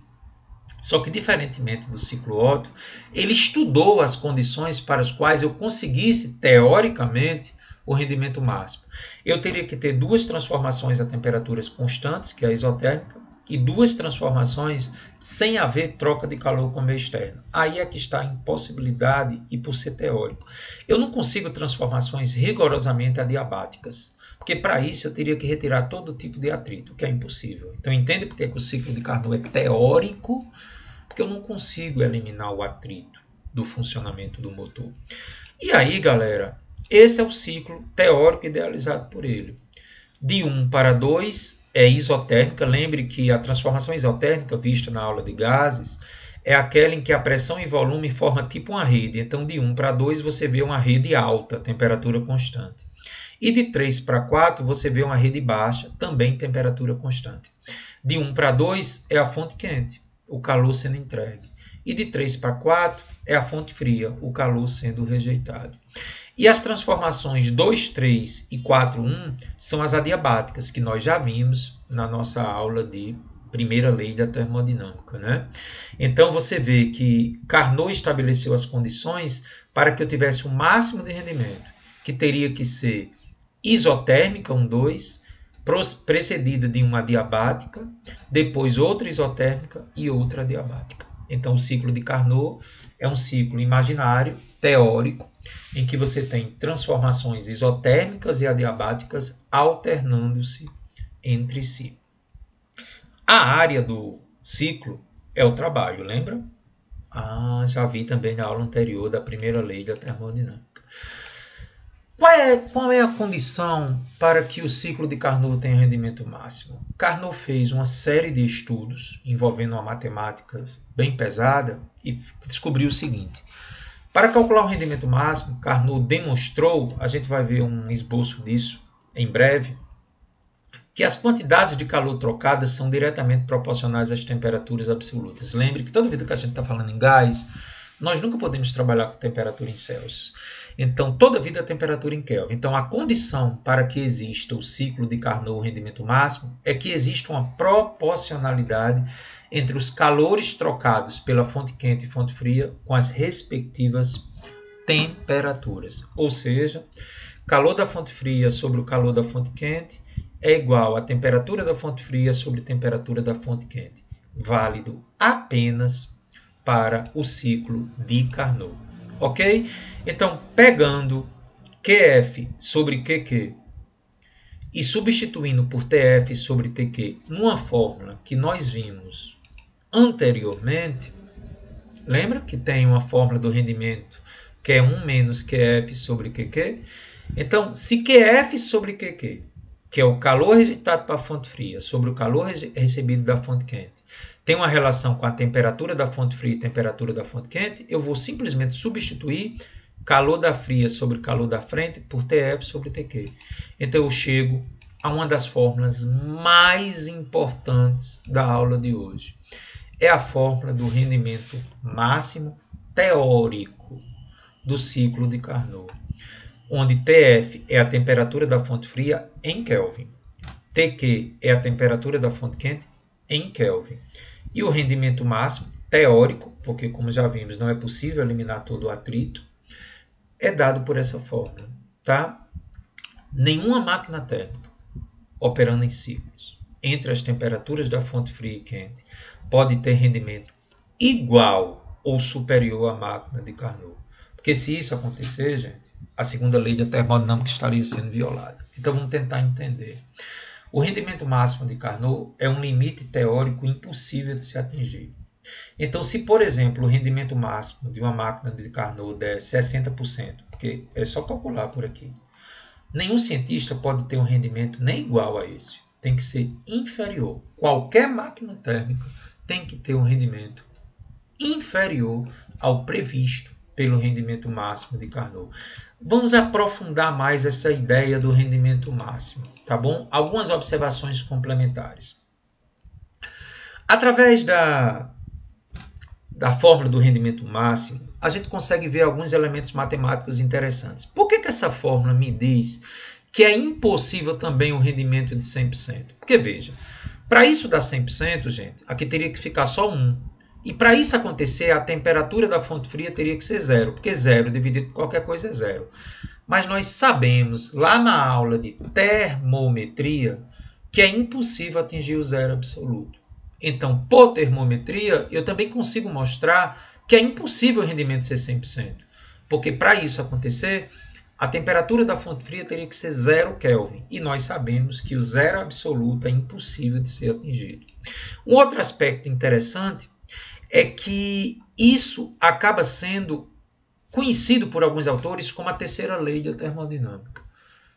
só que, diferentemente do ciclo Otto, ele estudou as condições para as quais eu conseguisse, teoricamente, o rendimento máximo. Eu teria que ter 2 transformações a temperaturas constantes, que é a isotérmica, e 2 transformações sem haver troca de calor com o meio externo. Aí é que está a impossibilidade e por ser teórico. Eu não consigo transformações rigorosamente adiabáticas, porque para isso eu teria que retirar todo tipo de atrito, que é impossível. Então entende por que o ciclo de Carnot é teórico? Porque eu não consigo eliminar o atrito do funcionamento do motor. E aí, galera, esse é o ciclo teórico idealizado por ele. De 1 para 2 é isotérmica. Lembre que a transformação isotérmica vista na aula de gases é aquela em que a pressão e volume forma tipo uma rede. Então, de 1 para 2 você vê uma rede alta, temperatura constante. E de 3 para 4 você vê uma rede baixa, também temperatura constante. De 1 para 2 é a fonte quente, o calor sendo entregue. E de 3 para 4 é a fonte fria, o calor sendo rejeitado. E as transformações 2, 3 e 4, 1 são as adiabáticas, que nós já vimos na nossa aula de primeira lei da termodinâmica, né? Então você vê que Carnot estabeleceu as condições para que eu tivesse o máximo de rendimento, que teria que ser isotérmica, 1, 2, precedida de uma adiabática, depois outra isotérmica e outra adiabática. Então o ciclo de Carnot é um ciclo imaginário, teórico, em que você tem transformações isotérmicas e adiabáticas alternando-se entre si. A área do ciclo é o trabalho, lembra? Já vi também na aula anterior da primeira lei da termodinâmica. Qual é a condição para que o ciclo de Carnot tenha rendimento máximo? Carnot fez uma série de estudos envolvendo uma matemática bem pesada e descobriu o seguinte. Para calcular o rendimento máximo, Carnot demonstrou, a gente vai ver um esboço disso em breve, que as quantidades de calor trocadas são diretamente proporcionais às temperaturas absolutas. Lembre que toda vida que a gente está falando em gás, nós nunca podemos trabalhar com temperatura em Celsius. Então, toda vida é temperatura em Kelvin. Então, a condição para que exista o ciclo de Carnot, o rendimento máximo, é que exista uma proporcionalidade entre os calores trocados pela fonte quente e fonte fria com as respectivas temperaturas. Ou seja, calor da fonte fria sobre o calor da fonte quente é igual a temperatura da fonte fria sobre temperatura da fonte quente, válido apenas para o ciclo de Carnot. Ok? Então, pegando QF sobre QQ e substituindo por TF sobre TQ numa fórmula que nós vimos anteriormente, lembra que tem uma fórmula do rendimento que é 1 menos QF sobre QQ? Então, se QF sobre QQ, que é o calor rejeitado para a fonte fria sobre o calor recebido da fonte quente, tem uma relação com a temperatura da fonte fria e temperatura da fonte quente, eu vou simplesmente substituir calor da fria sobre calor da frente por TF sobre TQ. Então eu chego a uma das fórmulas mais importantes da aula de hoje. É a fórmula do rendimento máximo teórico do ciclo de Carnot, onde TF é a temperatura da fonte fria em Kelvin, TQ é a temperatura da fonte quente em Kelvin. E o rendimento máximo teórico, porque como já vimos, não é possível eliminar todo o atrito, é dado por essa fórmula, tá? Nenhuma máquina térmica operando em ciclos entre as temperaturas da fonte fria e quente pode ter rendimento igual ou superior à máquina de Carnot. Porque se isso acontecer, gente, a segunda lei da termodinâmica estaria sendo violada. Então vamos tentar entender. O rendimento máximo de Carnot é um limite teórico impossível de se atingir. Então, se, por exemplo, o rendimento máximo de uma máquina de Carnot der 60%, porque é só calcular por aqui, nenhum cientista pode ter um rendimento nem igual a esse. Tem que ser inferior. Qualquer máquina térmica tem que ter um rendimento inferior ao previsto pelo rendimento máximo de Carnot. Vamos aprofundar mais essa ideia do rendimento máximo, tá bom? Algumas observações complementares. Através da fórmula do rendimento máximo, a gente consegue ver alguns elementos matemáticos interessantes. Por que essa fórmula me diz que é impossível também o rendimento de 100%? Porque, veja, para isso dar 100%, gente, aqui teria que ficar só 1. E para isso acontecer, a temperatura da fonte fria teria que ser 0, porque 0 dividido por qualquer coisa é 0. Mas nós sabemos, lá na aula de termometria, que é impossível atingir o zero absoluto. Então, por termometria, eu também consigo mostrar que é impossível o rendimento ser 100%. Porque para isso acontecer, a temperatura da fonte fria teria que ser 0 Kelvin. E nós sabemos que o zero absoluto é impossível de ser atingido. Um outro aspecto interessante é que isso acaba sendo conhecido por alguns autores como a terceira lei da termodinâmica,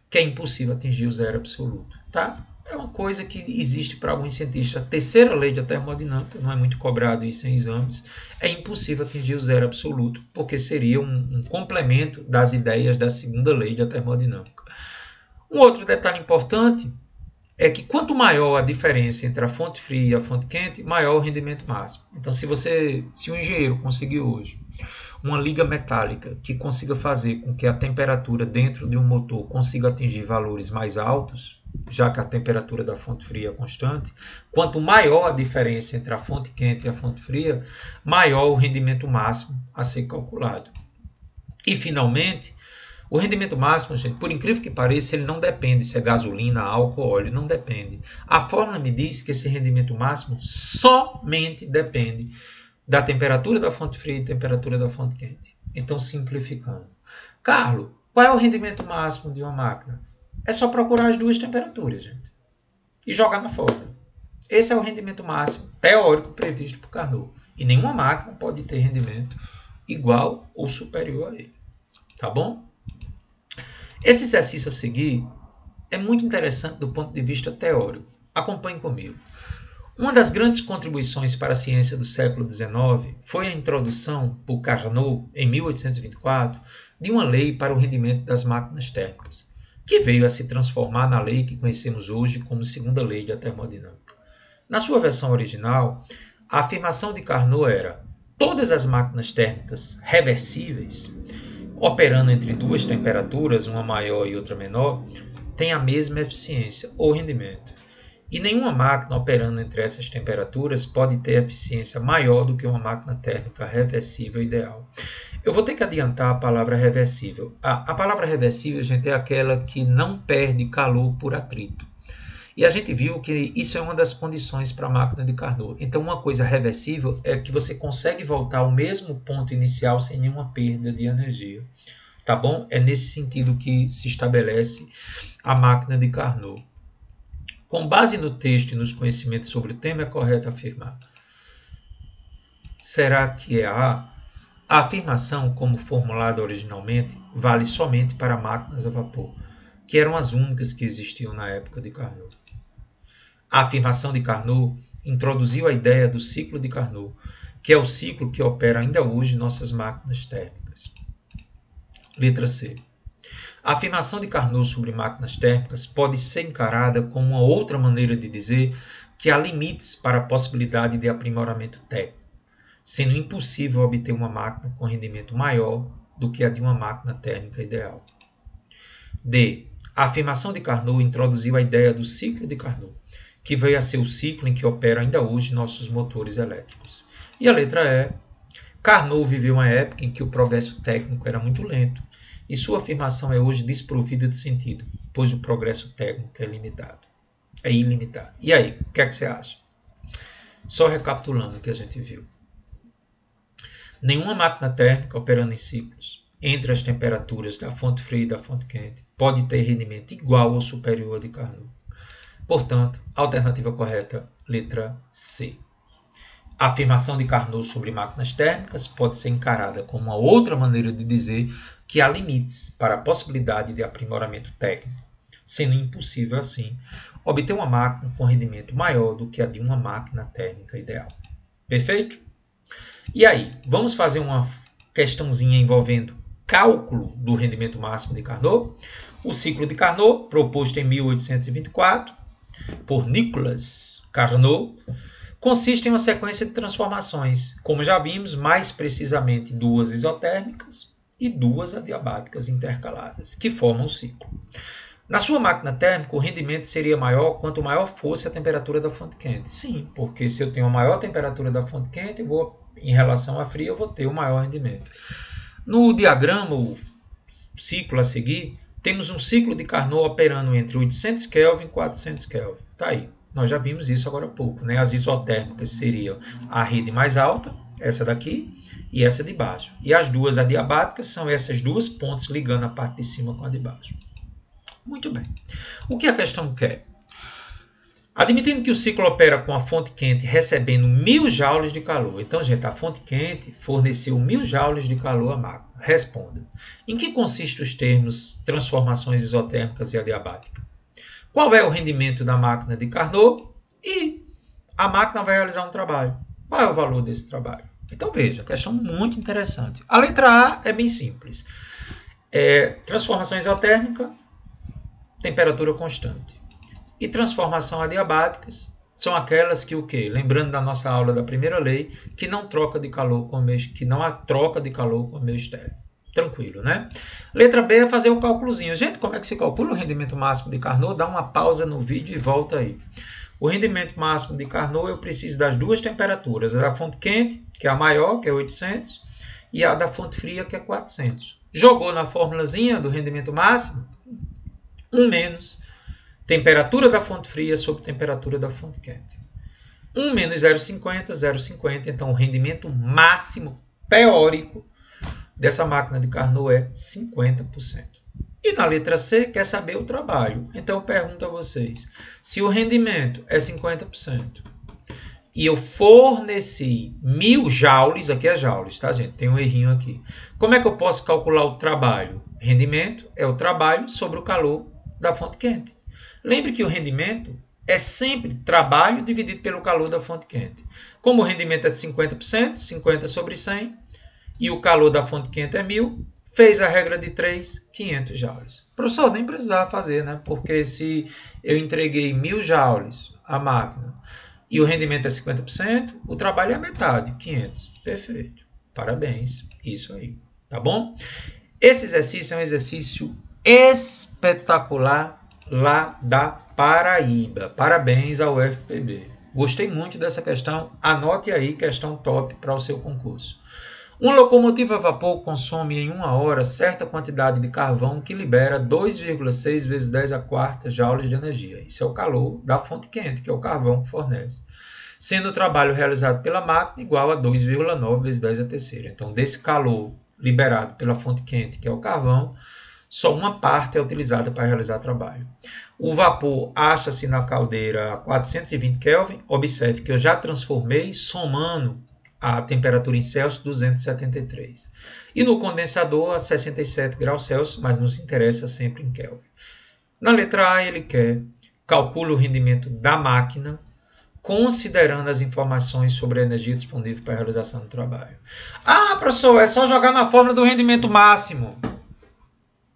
que é impossível atingir o zero absoluto. Tá? É uma coisa que existe para alguns cientistas. A terceira lei da termodinâmica, não é muito cobrado isso em exames, é impossível atingir o zero absoluto, porque seria um complemento das ideias da segunda lei da termodinâmica. Um outro detalhe importante é que quanto maior a diferença entre a fonte fria e a fonte quente, maior o rendimento máximo. Então, se um engenheiro conseguir hoje uma liga metálica que consiga fazer com que a temperatura dentro de um motor consiga atingir valores mais altos, já que a temperatura da fonte fria é constante, quanto maior a diferença entre a fonte quente e a fonte fria, maior o rendimento máximo a ser calculado. E, finalmente, o rendimento máximo, gente, por incrível que pareça, ele não depende se é gasolina, álcool, óleo, não depende. A fórmula me diz que esse rendimento máximo somente depende da temperatura da fonte fria e temperatura da fonte quente. Então, simplificando. Carlos, qual é o rendimento máximo de uma máquina? É só procurar as duas temperaturas, gente, e jogar na fórmula. Esse é o rendimento máximo teórico previsto por Carnot. E nenhuma máquina pode ter rendimento igual ou superior a ele. Tá bom? Esse exercício a seguir é muito interessante do ponto de vista teórico. Acompanhe comigo. Uma das grandes contribuições para a ciência do século XIX foi a introdução por Carnot, em 1824, de uma lei para o rendimento das máquinas térmicas, que veio a se transformar na lei que conhecemos hoje como segunda lei da termodinâmica. Na sua versão original, a afirmação de Carnot era: todas as máquinas térmicas reversíveis, operando entre duas temperaturas, uma maior e outra menor, têm a mesma eficiência ou rendimento. E nenhuma máquina operando entre essas temperaturas pode ter eficiência maior do que uma máquina térmica reversível ideal. Eu vou ter que adiantar a palavra reversível. A palavra reversível, gente, é aquela que não perde calor por atrito. E a gente viu que isso é uma das condições para a máquina de Carnot. Então, uma coisa reversível é que você consegue voltar ao mesmo ponto inicial sem nenhuma perda de energia. Tá bom? É nesse sentido que se estabelece a máquina de Carnot. Com base no texto e nos conhecimentos sobre o tema, é correto afirmar. Será que é A? A afirmação, como formulada originalmente, vale somente para máquinas a vapor, que eram as únicas que existiam na época de Carnot. A afirmação de Carnot introduziu a ideia do ciclo de Carnot, que é o ciclo que opera ainda hoje nossas máquinas térmicas. Letra C. A afirmação de Carnot sobre máquinas térmicas pode ser encarada como uma outra maneira de dizer que há limites para a possibilidade de aprimoramento técnico, sendo impossível obter uma máquina com rendimento maior do que a de uma máquina térmica ideal. D. A afirmação de Carnot introduziu a ideia do ciclo de Carnot, que veio a ser o ciclo em que operam ainda hoje nossos motores elétricos. E a letra E. Carnot viveu uma época em que o progresso técnico era muito lento, e sua afirmação é hoje desprovida de sentido, pois o progresso técnico é ilimitado. E aí, o que é que você acha? Só recapitulando o que a gente viu. Nenhuma máquina térmica operando em ciclos entre as temperaturas da fonte fria e da fonte quente pode ter rendimento igual ou superior ao de Carnot. Portanto, a alternativa correta, letra C. A afirmação de Carnot sobre máquinas térmicas pode ser encarada como uma outra maneira de dizer que há limites para a possibilidade de aprimoramento técnico, sendo impossível, assim, obter uma máquina com rendimento maior do que a de uma máquina térmica ideal. Perfeito? E aí, vamos fazer uma questãozinha envolvendo cálculo do rendimento máximo de Carnot? O ciclo de Carnot, proposto em 1824 por Nicolas Carnot, consiste em uma sequência de transformações, como já vimos, mais precisamente duas isotérmicas e duas adiabáticas intercaladas, que formam o ciclo. Na sua máquina térmica, o rendimento seria maior quanto maior fosse a temperatura da fonte quente. Sim, porque se eu tenho a maior temperatura da fonte quente, em relação à fria, eu vou ter o maior rendimento. No diagrama, o ciclo a seguir, temos um ciclo de Carnot operando entre 800 Kelvin e 400 Kelvin. Está aí. Nós já vimos isso agora há pouco, né? As isotérmicas seriam a rede mais alta, essa daqui, e essa de baixo. E as duas adiabáticas são essas duas pontes ligando a parte de cima com a de baixo. Muito bem. O que a questão quer? Admitindo que o ciclo opera com a fonte quente recebendo 1000 joules de calor. Então, gente, a fonte quente forneceu 1000 joules de calor à máquina. Responda. Em que consistem os termos transformações isotérmicas e adiabática? Qual é o rendimento da máquina de Carnot? E a máquina vai realizar um trabalho. Qual é o valor desse trabalho? Então, veja, questão muito interessante. A letra A é bem simples. Transformação isotérmica, temperatura constante. E transformação adiabáticas são aquelas que o quê? Lembrando da nossa aula da primeira lei, que não troca de calor com que não há troca de calor com o meio externo. Tranquilo, né? Letra B é fazer o cálculozinho. Gente, como é que se calcula o rendimento máximo de Carnot? Dá uma pausa no vídeo e volta aí. O rendimento máximo de Carnot, eu preciso das duas temperaturas. A da fonte quente, que é a maior, que é 800, e a da fonte fria, que é 400. Jogou na formulazinha do rendimento máximo, 1 menos temperatura da fonte fria sobre temperatura da fonte quente. 1 menos 0,50, 0,50. Então, o rendimento máximo teórico dessa máquina de Carnot é 50%. E na letra C, quer saber o trabalho. Então, eu pergunto a vocês, se o rendimento é 50% e eu forneci 1000 joules, aqui é joules, tá, gente? Tem um errinho aqui. Como é que eu posso calcular o trabalho? Rendimento é o trabalho sobre o calor da fonte quente. Lembre que o rendimento é sempre trabalho dividido pelo calor da fonte quente. Como o rendimento é de 50%, 50 sobre 100, e o calor da fonte quente é 1000, fez a regra de 3, 500 joules. Professor, nem precisava fazer, né? Porque se eu entreguei 1000 joules à máquina e o rendimento é 50%, o trabalho é a metade, 500. Perfeito. Parabéns. Isso aí. Tá bom? Esse exercício é um exercício espetacular lá da Paraíba. Parabéns ao UFPB. Gostei muito dessa questão. Anote aí, questão top para o seu concurso. Uma locomotiva a vapor consome em 1 hora certa quantidade de carvão que libera 2,6 vezes 10 a quarta joules de energia. Isso é o calor da fonte quente, que é o carvão que fornece. Sendo o trabalho realizado pela máquina igual a 2,9 vezes 10 a terceira. Então, desse calor liberado pela fonte quente, que é o carvão, só uma parte é utilizada para realizar trabalho. O vapor acha-se na caldeira a 420 Kelvin. Observe que eu já transformei somando a temperatura em Celsius 273. E no condensador a 67 graus Celsius, mas nos interessa sempre em Kelvin. Na letra A ele quer calcule o rendimento da máquina considerando as informações sobre a energia disponível para a realização do trabalho. Ah, professor, é só jogar na fórmula do rendimento máximo.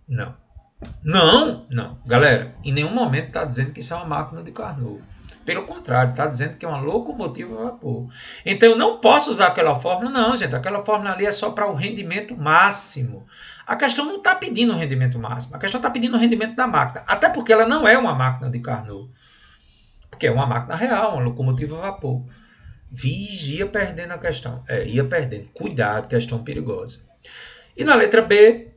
Não. Não. Galera, em nenhum momento está dizendo que isso é uma máquina de Carnot. Pelo contrário, está dizendo que é uma locomotiva a vapor. Então, eu não posso usar aquela fórmula. Não, gente. Aquela fórmula ali é só para o rendimento máximo. A questão não está pedindo o rendimento máximo. A questão está pedindo o rendimento da máquina. Até porque ela não é uma máquina de Carnot. Porque é uma máquina real, uma locomotiva a vapor. Ia perdendo a questão. Ia perdendo. Cuidado, questão perigosa. E na letra B,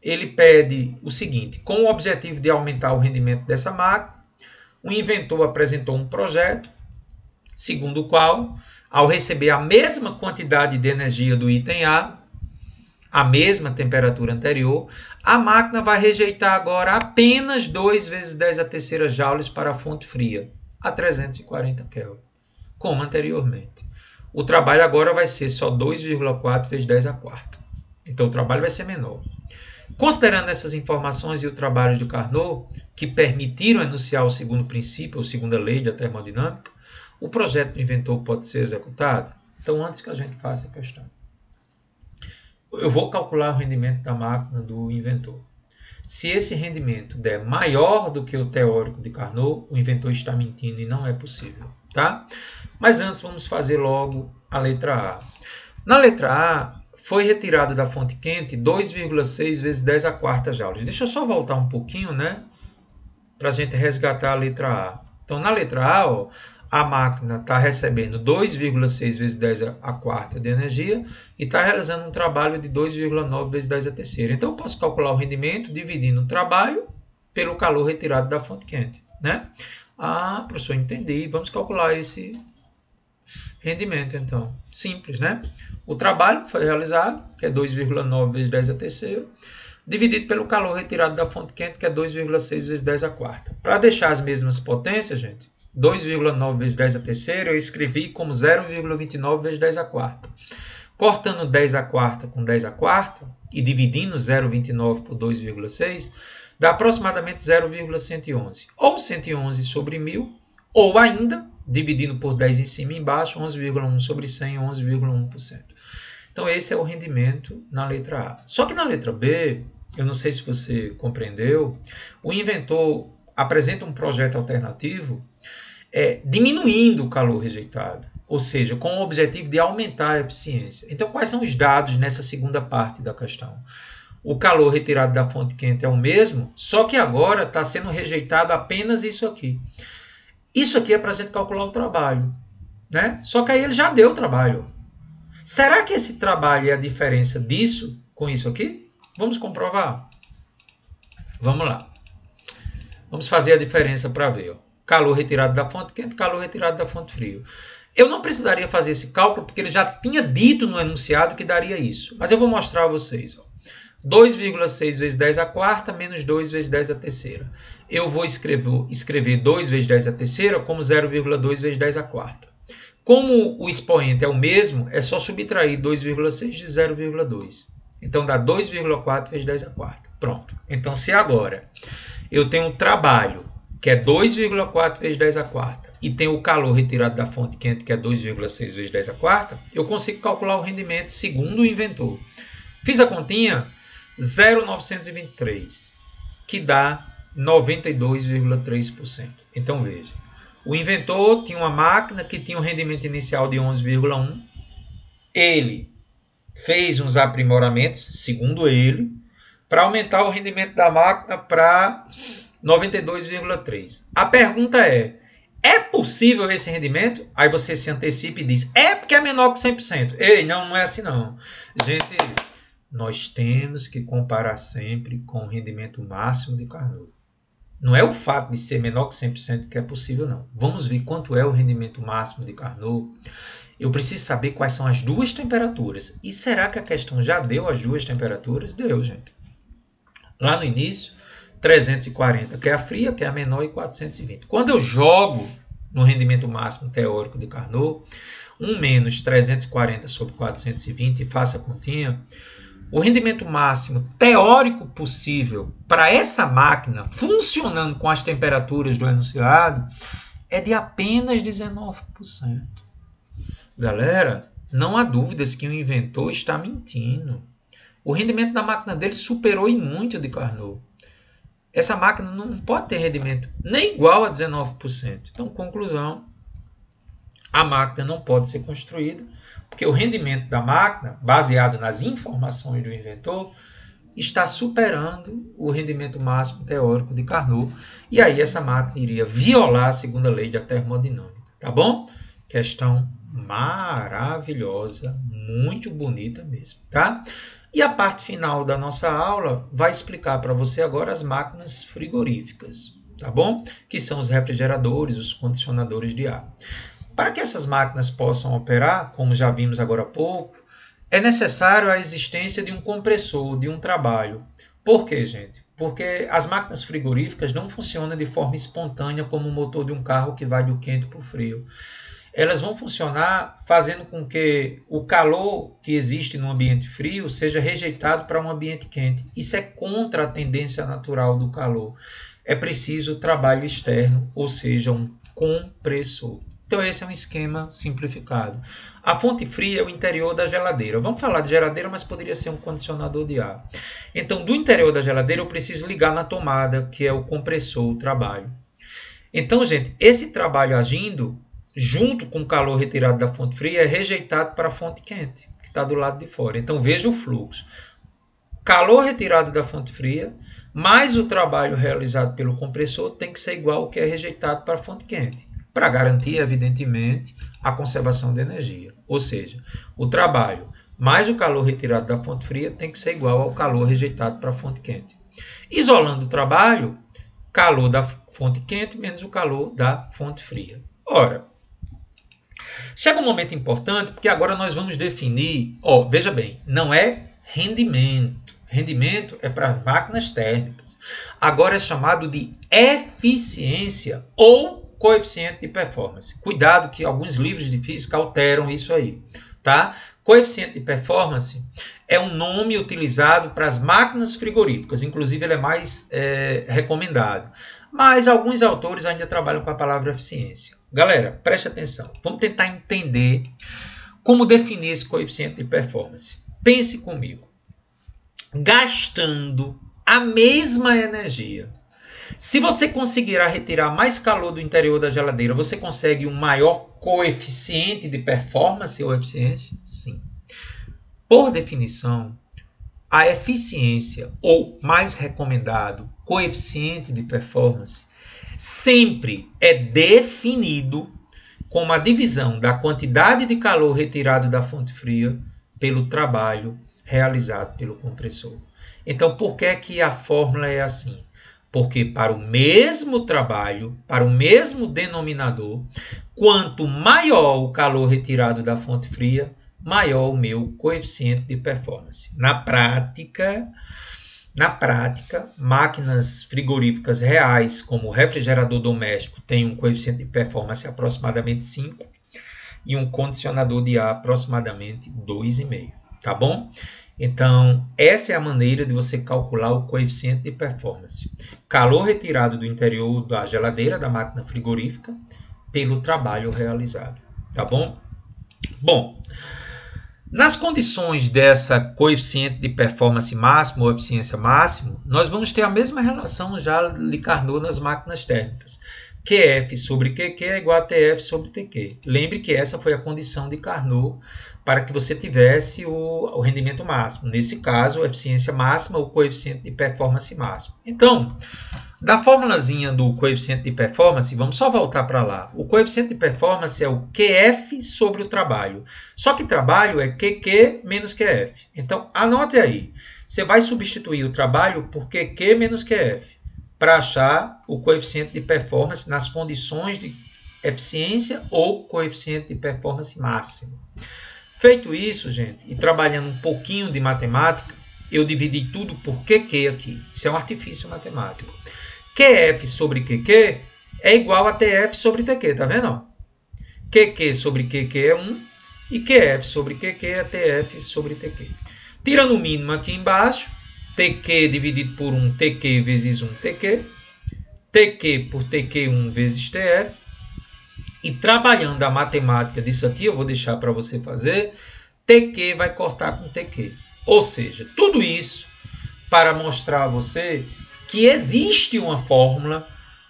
ele pede o seguinte: com o objetivo de aumentar o rendimento dessa máquina, o inventor apresentou um projeto segundo o qual, ao receber a mesma quantidade de energia do item a mesma temperatura anterior, a máquina vai rejeitar agora apenas 2 vezes 10 a terceira joules para a fonte fria, a 340 Kelvin, como anteriormente. O trabalho agora vai ser só 2,4 vezes 10 a quarta. Então o trabalho vai ser menor. Considerando essas informações e o trabalho de Carnot, que permitiram enunciar o segundo princípio, ou segunda lei da termodinâmica, o projeto do inventor pode ser executado? Então, antes que a gente faça a questão, eu vou calcular o rendimento da máquina do inventor. Se esse rendimento der maior do que o teórico de Carnot, o inventor está mentindo e não é possível, tá? Mas antes vamos fazer logo a letra A. Na letra A, foi retirado da fonte quente 2,6 vezes 10 a quarta joules. Deixa eu só voltar um pouquinho, né? Para a gente resgatar a letra A. Então, na letra A, ó, a máquina está recebendo 2,6 vezes 10 a quarta de energia e está realizando um trabalho de 2,9 vezes 10 a terceira. Então, eu posso calcular o rendimento dividindo o trabalho pelo calor retirado da fonte quente, né? Ah, professor, entendi. Vamos calcular esse rendimento, então. Simples, né? O trabalho que foi realizado, que é 2,9 vezes 10 a terceira, dividido pelo calor retirado da fonte quente, que é 2,6 vezes 10 a quarta. Para deixar as mesmas potências, gente, 2,9 vezes 10 a terceira eu escrevi como 0,29 vezes 10 a quarta. Cortando 10 a quarta com 10 a quarta e dividindo 0,29 por 2,6, dá aproximadamente 0,111. Ou 111 sobre 1000, ou ainda, dividindo por 10 em cima e embaixo, 11,1 sobre 100, 11,1%. Então, esse é o rendimento na letra A. Só que na letra B, eu não sei se você compreendeu, o inventor apresenta um projeto alternativo diminuindo o calor rejeitado, ou seja, com o objetivo de aumentar a eficiência. Então, quais são os dados nessa segunda parte da questão? O calor retirado da fonte quente é o mesmo, só que agora está sendo rejeitado apenas isso aqui. Isso aqui é para a gente calcular o trabalho, né? Só que aí ele já deu o trabalho. Será que esse trabalho é a diferença disso com isso aqui? Vamos comprovar. Vamos lá. Vamos fazer a diferença para ver. Ó. Calor retirado da fonte quente, calor retirado da fonte fria. Eu não precisaria fazer esse cálculo porque ele já tinha dito no enunciado que daria isso. Mas eu vou mostrar a vocês. Ó. 2,6 vezes 10 a quarta menos 2 vezes 10 a terceira. Eu vou escrever 2 vezes 10 a terceira como 0,2 vezes 10 a quarta. Como o expoente é o mesmo, é só subtrair 2,6 de 0,2. Então dá 2,4 vezes 10 a quarta. Pronto. Então se agora eu tenho um trabalho que é 2,4 vezes 10 a quarta e tenho o calor retirado da fonte quente que é 2,6 vezes 10 a quarta, eu consigo calcular o rendimento segundo o inventor. Fiz a continha, 0,923, que dá 92,3%. Então veja, o inventor tinha uma máquina que tinha um rendimento inicial de 11,1. Ele fez uns aprimoramentos, segundo ele, para aumentar o rendimento da máquina para 92,3. A pergunta é possível esse rendimento? Aí você se antecipa e diz, porque é menor que 100%. Ei, não é assim não. Gente, nós temos que comparar sempre com o rendimento máximo de Carnot. Não é o fato de ser menor que 100% que é possível, não. Vamos ver quanto é o rendimento máximo de Carnot. Eu preciso saber quais são as duas temperaturas. E será que a questão já deu as duas temperaturas? Deu, gente. Lá no início, 340, que é a fria, que é a menor, e 420. Quando eu jogo no rendimento máximo teórico de Carnot, 1 menos 340 sobre 420 e faço a continha, o rendimento máximo teórico possível para essa máquina, funcionando com as temperaturas do enunciado, é de apenas 19%. Galera, não há dúvidas que o inventor está mentindo. O rendimento da máquina dele superou em muito o de Carnot. Essa máquina não pode ter rendimento nem igual a 19%. Então, conclusão, a máquina não pode ser construída, porque o rendimento da máquina, baseado nas informações do inventor, está superando o rendimento máximo teórico de Carnot. E aí essa máquina iria violar a segunda lei da termodinâmica. Tá bom? Questão maravilhosa, muito bonita mesmo, tá? E a parte final da nossa aula vai explicar para você agora as máquinas frigoríficas, tá bom? Que são os refrigeradores, os condicionadores de ar. Para que essas máquinas possam operar, como já vimos agora há pouco, é necessário a existência de um compressor, de um trabalho. Por quê, gente? Porque as máquinas frigoríficas não funcionam de forma espontânea como o motor de um carro que vai do quente para o frio. Elas vão funcionar fazendo com que o calor que existe no ambiente frio seja rejeitado para um ambiente quente. Isso é contra a tendência natural do calor. É preciso trabalho externo, ou seja, um compressor. Então esse é um esquema simplificado. A fonte fria é o interior da geladeira. Vamos falar de geladeira, mas poderia ser um condicionador de ar. Então, do interior da geladeira eu preciso ligar na tomada, que é o compressor, o trabalho. Então, gente, esse trabalho agindo junto com o calor retirado da fonte fria é rejeitado para a fonte quente, que está do lado de fora. Então veja o fluxo. Calor retirado da fonte fria, mais o trabalho realizado pelo compressor tem que ser igual ao que é rejeitado para a fonte quente, para garantir, evidentemente, a conservação de energia. Ou seja, o trabalho mais o calor retirado da fonte fria tem que ser igual ao calor rejeitado para a fonte quente. Isolando o trabalho, calor da fonte quente menos o calor da fonte fria. Ora, chega um momento importante, porque agora nós vamos definir, veja bem, não é rendimento. Rendimento é para máquinas térmicas. Agora é chamado de eficiência ou coeficiente de performance. Cuidado que alguns livros de física alteram isso aí, tá? Coeficiente de performance é um nome utilizado para as máquinas frigoríficas, inclusive ele é mais recomendado. Mas alguns autores ainda trabalham com a palavra eficiência. Galera, preste atenção. Vamos tentar entender como definir esse coeficiente de performance. Pense comigo. Gastando a mesma energia. Se você conseguirá retirar mais calor do interior da geladeira, você consegue um maior coeficiente de performance ou eficiência? Sim. Por definição, a eficiência, ou mais recomendado, coeficiente de performance, sempre é definido como a divisão da quantidade de calor retirado da fonte fria pelo trabalho realizado pelo compressor. Então, por que é que a fórmula é assim? Porque para o mesmo trabalho, para o mesmo denominador, quanto maior o calor retirado da fonte fria, maior o meu coeficiente de performance. Na prática, máquinas frigoríficas reais, como o refrigerador doméstico, têm um coeficiente de performance aproximadamente 5 e um condicionador de ar aproximadamente 2,5, tá bom? Então, essa é a maneira de você calcular o coeficiente de performance. Calor retirado do interior da geladeira da máquina frigorífica pelo trabalho realizado, tá bom? Bom, nas condições dessa coeficiente de performance máximo ou eficiência máximo, nós vamos ter a mesma relação já de Carnot nas máquinas térmicas. QF sobre QQ é igual a TF sobre TQ. Lembre que essa foi a condição de Carnot para que você tivesse o rendimento máximo. Nesse caso, a eficiência máxima ou coeficiente de performance máximo. Então, da formulazinha do coeficiente de performance, vamos só voltar para lá. O coeficiente de performance é o QF sobre o trabalho. Só que trabalho é QQ menos QF. Então, anote aí. Você vai substituir o trabalho por QQ menos QF para achar o coeficiente de performance nas condições de eficiência ou coeficiente de performance máximo. Feito isso, gente, e trabalhando um pouquinho de matemática, eu dividi tudo por QQ aqui. Isso é um artifício matemático. QF sobre QQ é igual a TF sobre TQ, tá vendo? QQ sobre QQ é 1 e QF sobre QQ é TF sobre TQ. Tirando o mínimo aqui embaixo, TQ dividido por 1, TQ vezes 1, TQ. TQ por TQ1 vezes TF. E trabalhando a matemática disso aqui, eu vou deixar para você fazer, TQ vai cortar com TQ. Ou seja, tudo isso para mostrar a você que existe uma fórmula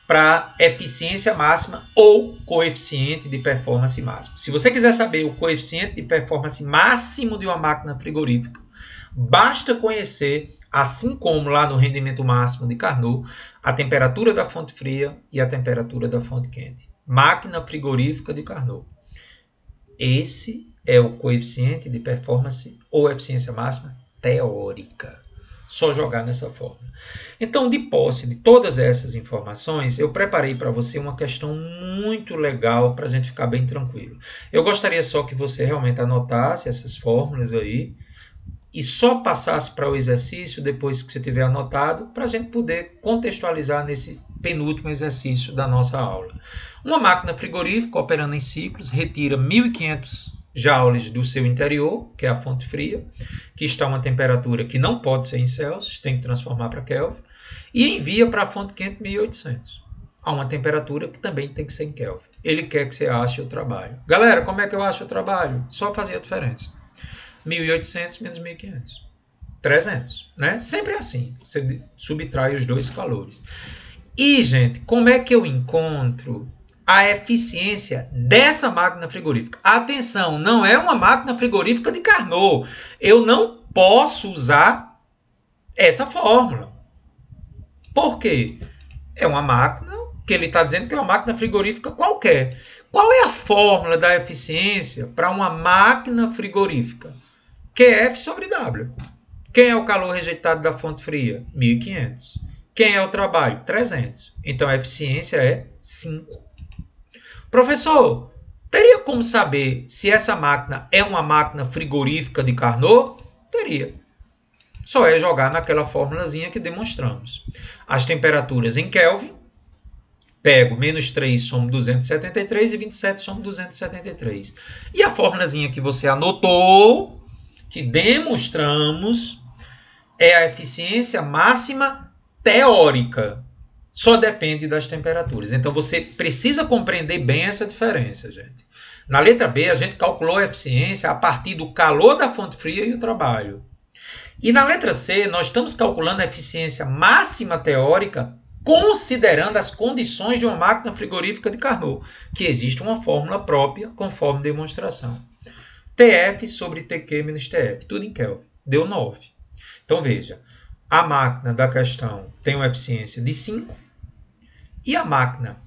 para eficiência máxima ou coeficiente de performance máximo. Se você quiser saber o coeficiente de performance máximo de uma máquina frigorífica, basta conhecer, assim como lá no rendimento máximo de Carnot, a temperatura da fonte fria e a temperatura da fonte quente. Máquina frigorífica de Carnot. Esse é o coeficiente de performance ou eficiência máxima teórica. Só jogar nessa fórmula. Então, de posse de todas essas informações, eu preparei para você uma questão muito legal para a gente ficar bem tranquilo. Eu gostaria só que você realmente anotasse essas fórmulas aí e só passasse para o exercício depois que você tiver anotado, para a gente poder contextualizar nesse penúltimo exercício da nossa aula. Uma máquina frigorífica operando em ciclos retira 1.500 joules do seu interior, que é a fonte fria, que está a uma temperatura que não pode ser em Celsius, tem que transformar para Kelvin, e envia para a fonte quente 1.800, a uma temperatura que também tem que ser em Kelvin. Ele quer que você ache o trabalho. Galera, como é que eu acho o trabalho? Só fazer a diferença. 1.800 menos 1.500. 300, né? Sempre assim. Você subtrai os dois calores. E, gente, como é que eu encontro a eficiência dessa máquina frigorífica? Atenção, não é uma máquina frigorífica de Carnot. Eu não posso usar essa fórmula. Por quê? É uma máquina que ele está dizendo que é uma máquina frigorífica qualquer. Qual é a fórmula da eficiência para uma máquina frigorífica? QF sobre W. Quem é o calor rejeitado da fonte fria? 1.500. Quem é o trabalho? 300. Então a eficiência é 5. Professor, teria como saber se essa máquina é uma máquina frigorífica de Carnot? Teria. Só é jogar naquela formulazinha que demonstramos. As temperaturas em Kelvin, pego menos 3 somo 273 e 27 somo 273. E a formulazinha que você anotou, que demonstramos, é a eficiência máxima teórica. Só depende das temperaturas. Então você precisa compreender bem essa diferença, gente. Na letra B, a gente calculou a eficiência a partir do calor da fonte fria e o trabalho. E na letra C, nós estamos calculando a eficiência máxima teórica considerando as condições de uma máquina frigorífica de Carnot, que existe uma fórmula própria conforme demonstração. TF sobre TQ menos TF, tudo em Kelvin. Deu 9. Então veja, a máquina da questão tem uma eficiência de 5 e a máquina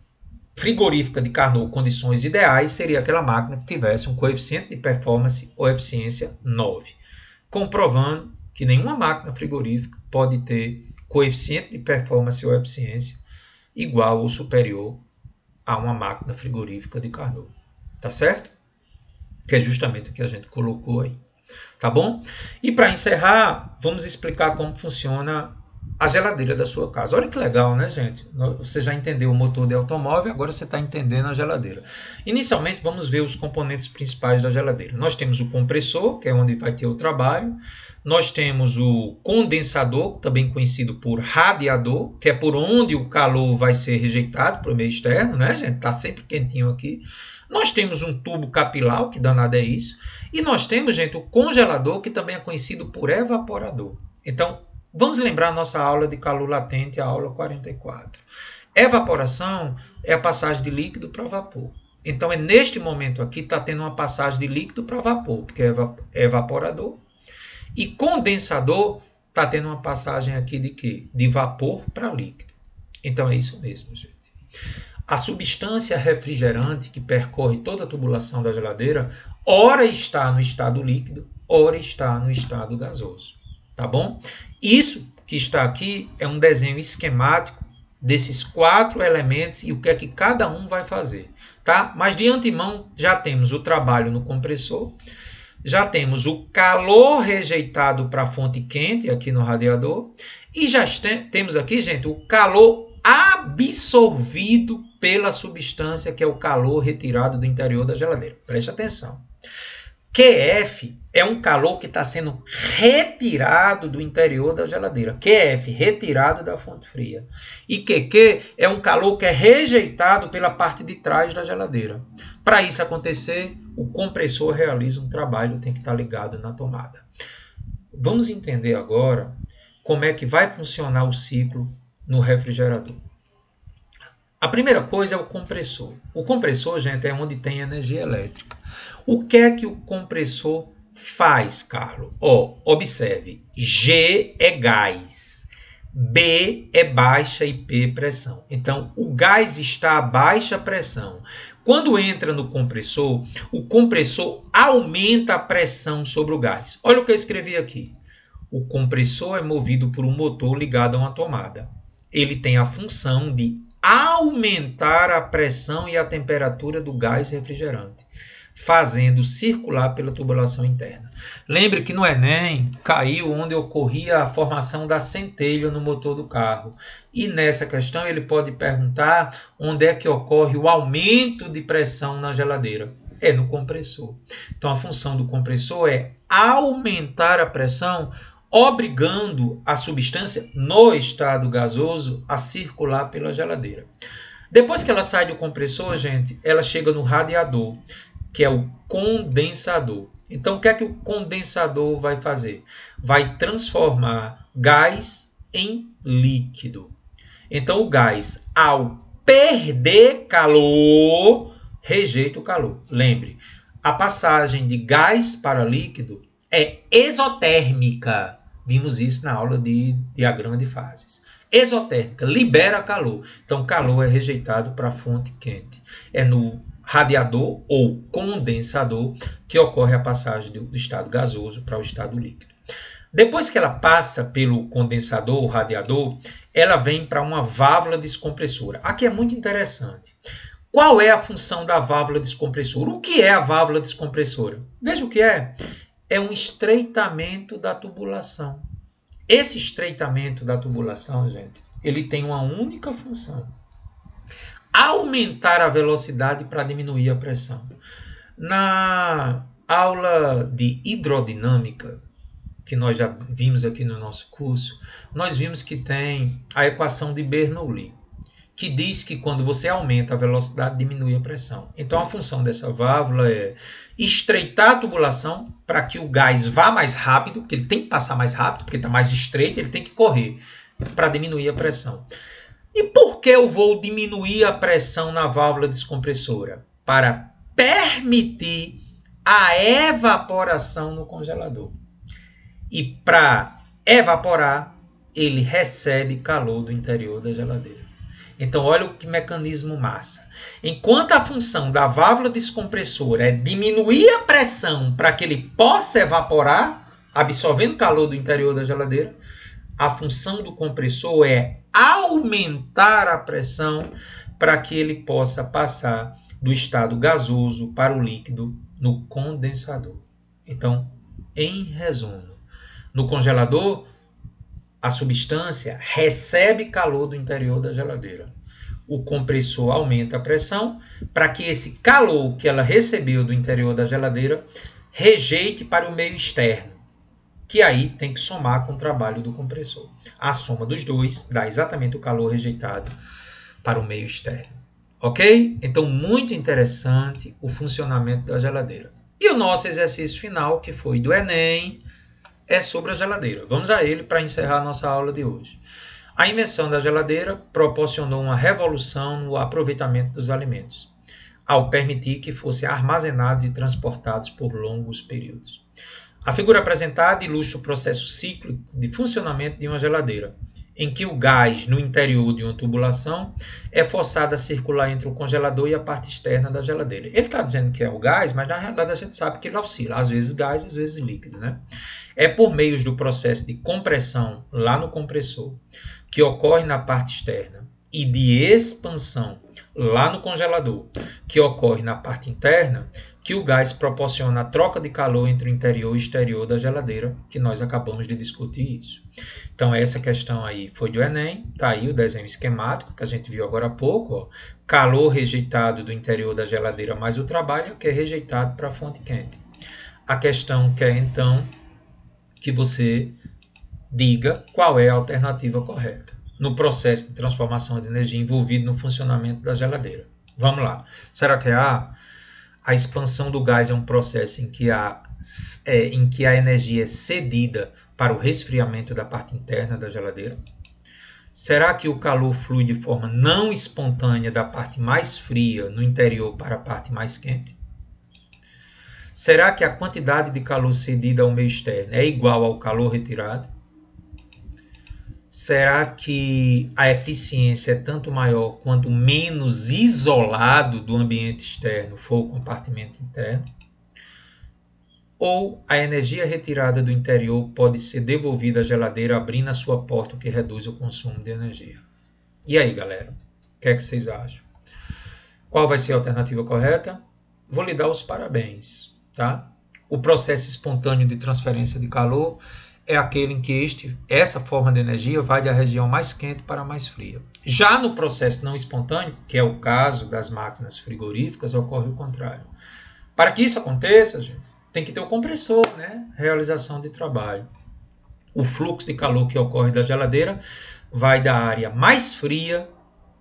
frigorífica de Carnot, condições ideais, seria aquela máquina que tivesse um coeficiente de performance ou eficiência 9. Comprovando que nenhuma máquina frigorífica pode ter coeficiente de performance ou eficiência igual ou superior a uma máquina frigorífica de Carnot. Tá certo? Que é justamente o que a gente colocou aí. Tá bom? E para encerrar, vamos explicar como funciona a geladeira da sua casa. Olha que legal, né, gente? Você já entendeu o motor de automóvel, agora você está entendendo a geladeira. Inicialmente, vamos ver os componentes principais da geladeira. Nós temos o compressor, que é onde vai ter o trabalho. Nós temos o condensador, também conhecido por radiador, que é por onde o calor vai ser rejeitado para o meio externo, né, gente? Está sempre quentinho aqui. Nós temos um tubo capilar, que danado é isso. E nós temos, gente, o congelador, que também é conhecido por evaporador. Então, vamos lembrar a nossa aula de calor latente, a aula 44. Evaporação é a passagem de líquido para vapor. Então, é neste momento aqui que está tendo uma passagem de líquido para vapor, porque é evaporador. E condensador está tendo uma passagem aqui de quê? De vapor para líquido. Então, é isso mesmo, gente. A substância refrigerante que percorre toda a tubulação da geladeira, ora está no estado líquido, ora está no estado gasoso. Tá bom? Isso que está aqui é um desenho esquemático desses 4 elementos e o que é que cada um vai fazer. Tá? Mas de antemão já temos o trabalho no compressor, já temos o calor rejeitado para a fonte quente aqui no radiador e já temos aqui, gente, o calor absorvido pela substância, que é o calor retirado do interior da geladeira. Preste atenção. QF é um calor que está sendo retirado do interior da geladeira. QF, retirado da fonte fria. E QQ é um calor que é rejeitado pela parte de trás da geladeira. Para isso acontecer, o compressor realiza um trabalho, tem que estar ligado na tomada. Vamos entender agora como é que vai funcionar o ciclo no refrigerador. A primeira coisa é o compressor. O compressor, gente, é onde tem energia elétrica. O que é que o compressor faz, Carlos? Observe, G é gás, B é baixa e P pressão. Então, o gás está a baixa pressão. Quando entra no compressor, o compressor aumenta a pressão sobre o gás. Olha o que eu escrevi aqui. O compressor é movido por um motor ligado a uma tomada. Ele tem a função de aumentar a pressão e a temperatura do gás refrigerante, fazendo circular pela tubulação interna. Lembre que no Enem caiu onde ocorria a formação da centelha no motor do carro. E nessa questão ele pode perguntar onde é que ocorre o aumento de pressão na geladeira. É no compressor. Então a função do compressor é aumentar a pressão, obrigando a substância no estado gasoso a circular pela geladeira. Depois que ela sai do compressor, gente, ela chega no radiador, que é o condensador. Então, o que é que o condensador vai fazer? Vai transformar gás em líquido. Então, o gás, ao perder calor, rejeita o calor. Lembre, a passagem de gás para líquido é exotérmica. Vimos isso na aula de diagrama de fases. Exotérmica, libera calor. Então, calor é rejeitado para a fonte quente. É no radiador ou condensador que ocorre a passagem do estado gasoso para o estado líquido. Depois que ela passa pelo condensador ou radiador, ela vem para uma válvula descompressora. Aqui é muito interessante. Qual é a função da válvula descompressora? O que é a válvula descompressora? Veja o que é. É um estreitamento da tubulação. Esse estreitamento da tubulação, gente, ele tem uma única função: aumentar a velocidade para diminuir a pressão. Na aula de hidrodinâmica, que nós já vimos aqui no nosso curso, nós vimos que tem a equação de Bernoulli, que diz que quando você aumenta a velocidade, diminui a pressão. Então a função dessa válvula é estreitar a tubulação para que o gás vá mais rápido, porque ele tem que passar mais rápido, porque está mais estreito, ele tem que correr para diminuir a pressão. E por que eu vou diminuir a pressão na válvula descompressora? Para permitir a evaporação no congelador. E para evaporar, ele recebe calor do interior da geladeira. Então, olha que mecanismo massa. Enquanto a função da válvula descompressora é diminuir a pressão para que ele possa evaporar, absorvendo calor do interior da geladeira, a função do compressor é aumentar a pressão para que ele possa passar do estado gasoso para o líquido no condensador. Então, em resumo, no congelador, a substância recebe calor do interior da geladeira. O compressor aumenta a pressão para que esse calor que ela recebeu do interior da geladeira rejeite para o meio externo, que aí tem que somar com o trabalho do compressor. A soma dos dois dá exatamente o calor rejeitado para o meio externo. Ok? Então, muito interessante o funcionamento da geladeira. E o nosso exercício final, que foi do Enem, é sobre a geladeira. Vamos a ele para encerrar a nossa aula de hoje. A invenção da geladeira proporcionou uma revolução no aproveitamento dos alimentos, ao permitir que fossem armazenados e transportados por longos períodos. A figura apresentada ilustra o processo cíclico de funcionamento de uma geladeira, em que o gás no interior de uma tubulação é forçado a circular entre o congelador e a parte externa da geladeira. Ele está dizendo que é o gás, mas na realidade a gente sabe que ele oscila, às vezes gás, às vezes líquido, né? É por meio do processo de compressão lá no compressor, que ocorre na parte externa, e de expansão lá no congelador, que ocorre na parte interna, que o gás proporciona a troca de calor entre o interior e o exterior da geladeira, que nós acabamos de discutir isso. Então, essa questão aí foi do Enem, tá aí o desenho esquemático que a gente viu agora há pouco, ó. Calor rejeitado do interior da geladeira mais o trabalho, que é rejeitado para a fonte quente. A questão quer, então, que você diga qual é a alternativa correta no processo de transformação de energia envolvido no funcionamento da geladeira. Vamos lá. Será que a expansão do gás é um processo em que a energia é cedida para o resfriamento da parte interna da geladeira? Será que o calor flui de forma não espontânea da parte mais fria no interior para a parte mais quente? Será que a quantidade de calor cedida ao meio externo é igual ao calor retirado? Será que a eficiência é tanto maior quanto menos isolado do ambiente externo for o compartimento interno? ou a energia retirada do interior pode ser devolvida à geladeira abrindo a sua porta, o que reduz o consumo de energia. E aí, galera? O que é que vocês acham? Qual vai ser a alternativa correta? Vou lhe dar os parabéns, tá? O processo espontâneo de transferência de calor é aquele em que essa forma de energia vai da região mais quente para a mais fria. Já no processo não espontâneo, que é o caso das máquinas frigoríficas, ocorre o contrário. Para que isso aconteça, gente, tem que ter o compressor, né? Realização de trabalho. O fluxo de calor que ocorre da geladeira vai da área mais fria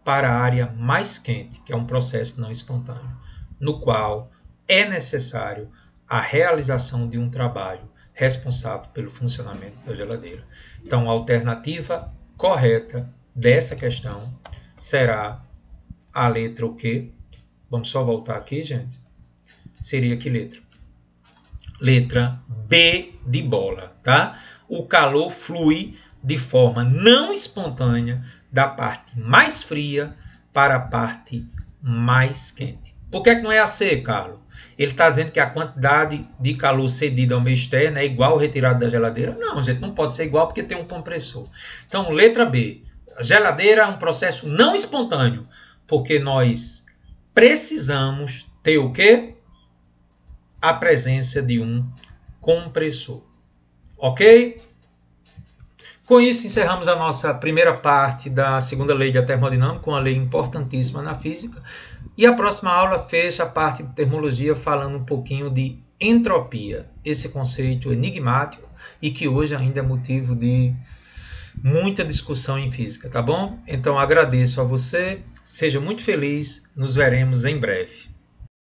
para a área mais quente, que é um processo não espontâneo, no qual é necessário a realização de um trabalho responsável pelo funcionamento da geladeira. Então, a alternativa correta dessa questão será a letra o quê? Vamos só voltar aqui, gente. Seria que letra? Letra B de bola, tá? O calor flui de forma não espontânea da parte mais fria para a parte mais quente. Por que não é a C, Carlos? Ele está dizendo que a quantidade de calor cedida ao meio externo é igual ao retirado da geladeira? Não, gente, não pode ser igual porque tem um compressor. Então, letra B. A geladeira é um processo não espontâneo, porque nós precisamos ter o quê? A presença de um compressor. Ok? Com isso, encerramos a nossa primeira parte da segunda lei da termodinâmica, uma lei importantíssima na física. E a próxima aula fecha a parte de termologia falando um pouquinho de entropia, esse conceito enigmático e que hoje ainda é motivo de muita discussão em física, tá bom? Então agradeço a você, seja muito feliz, nos veremos em breve.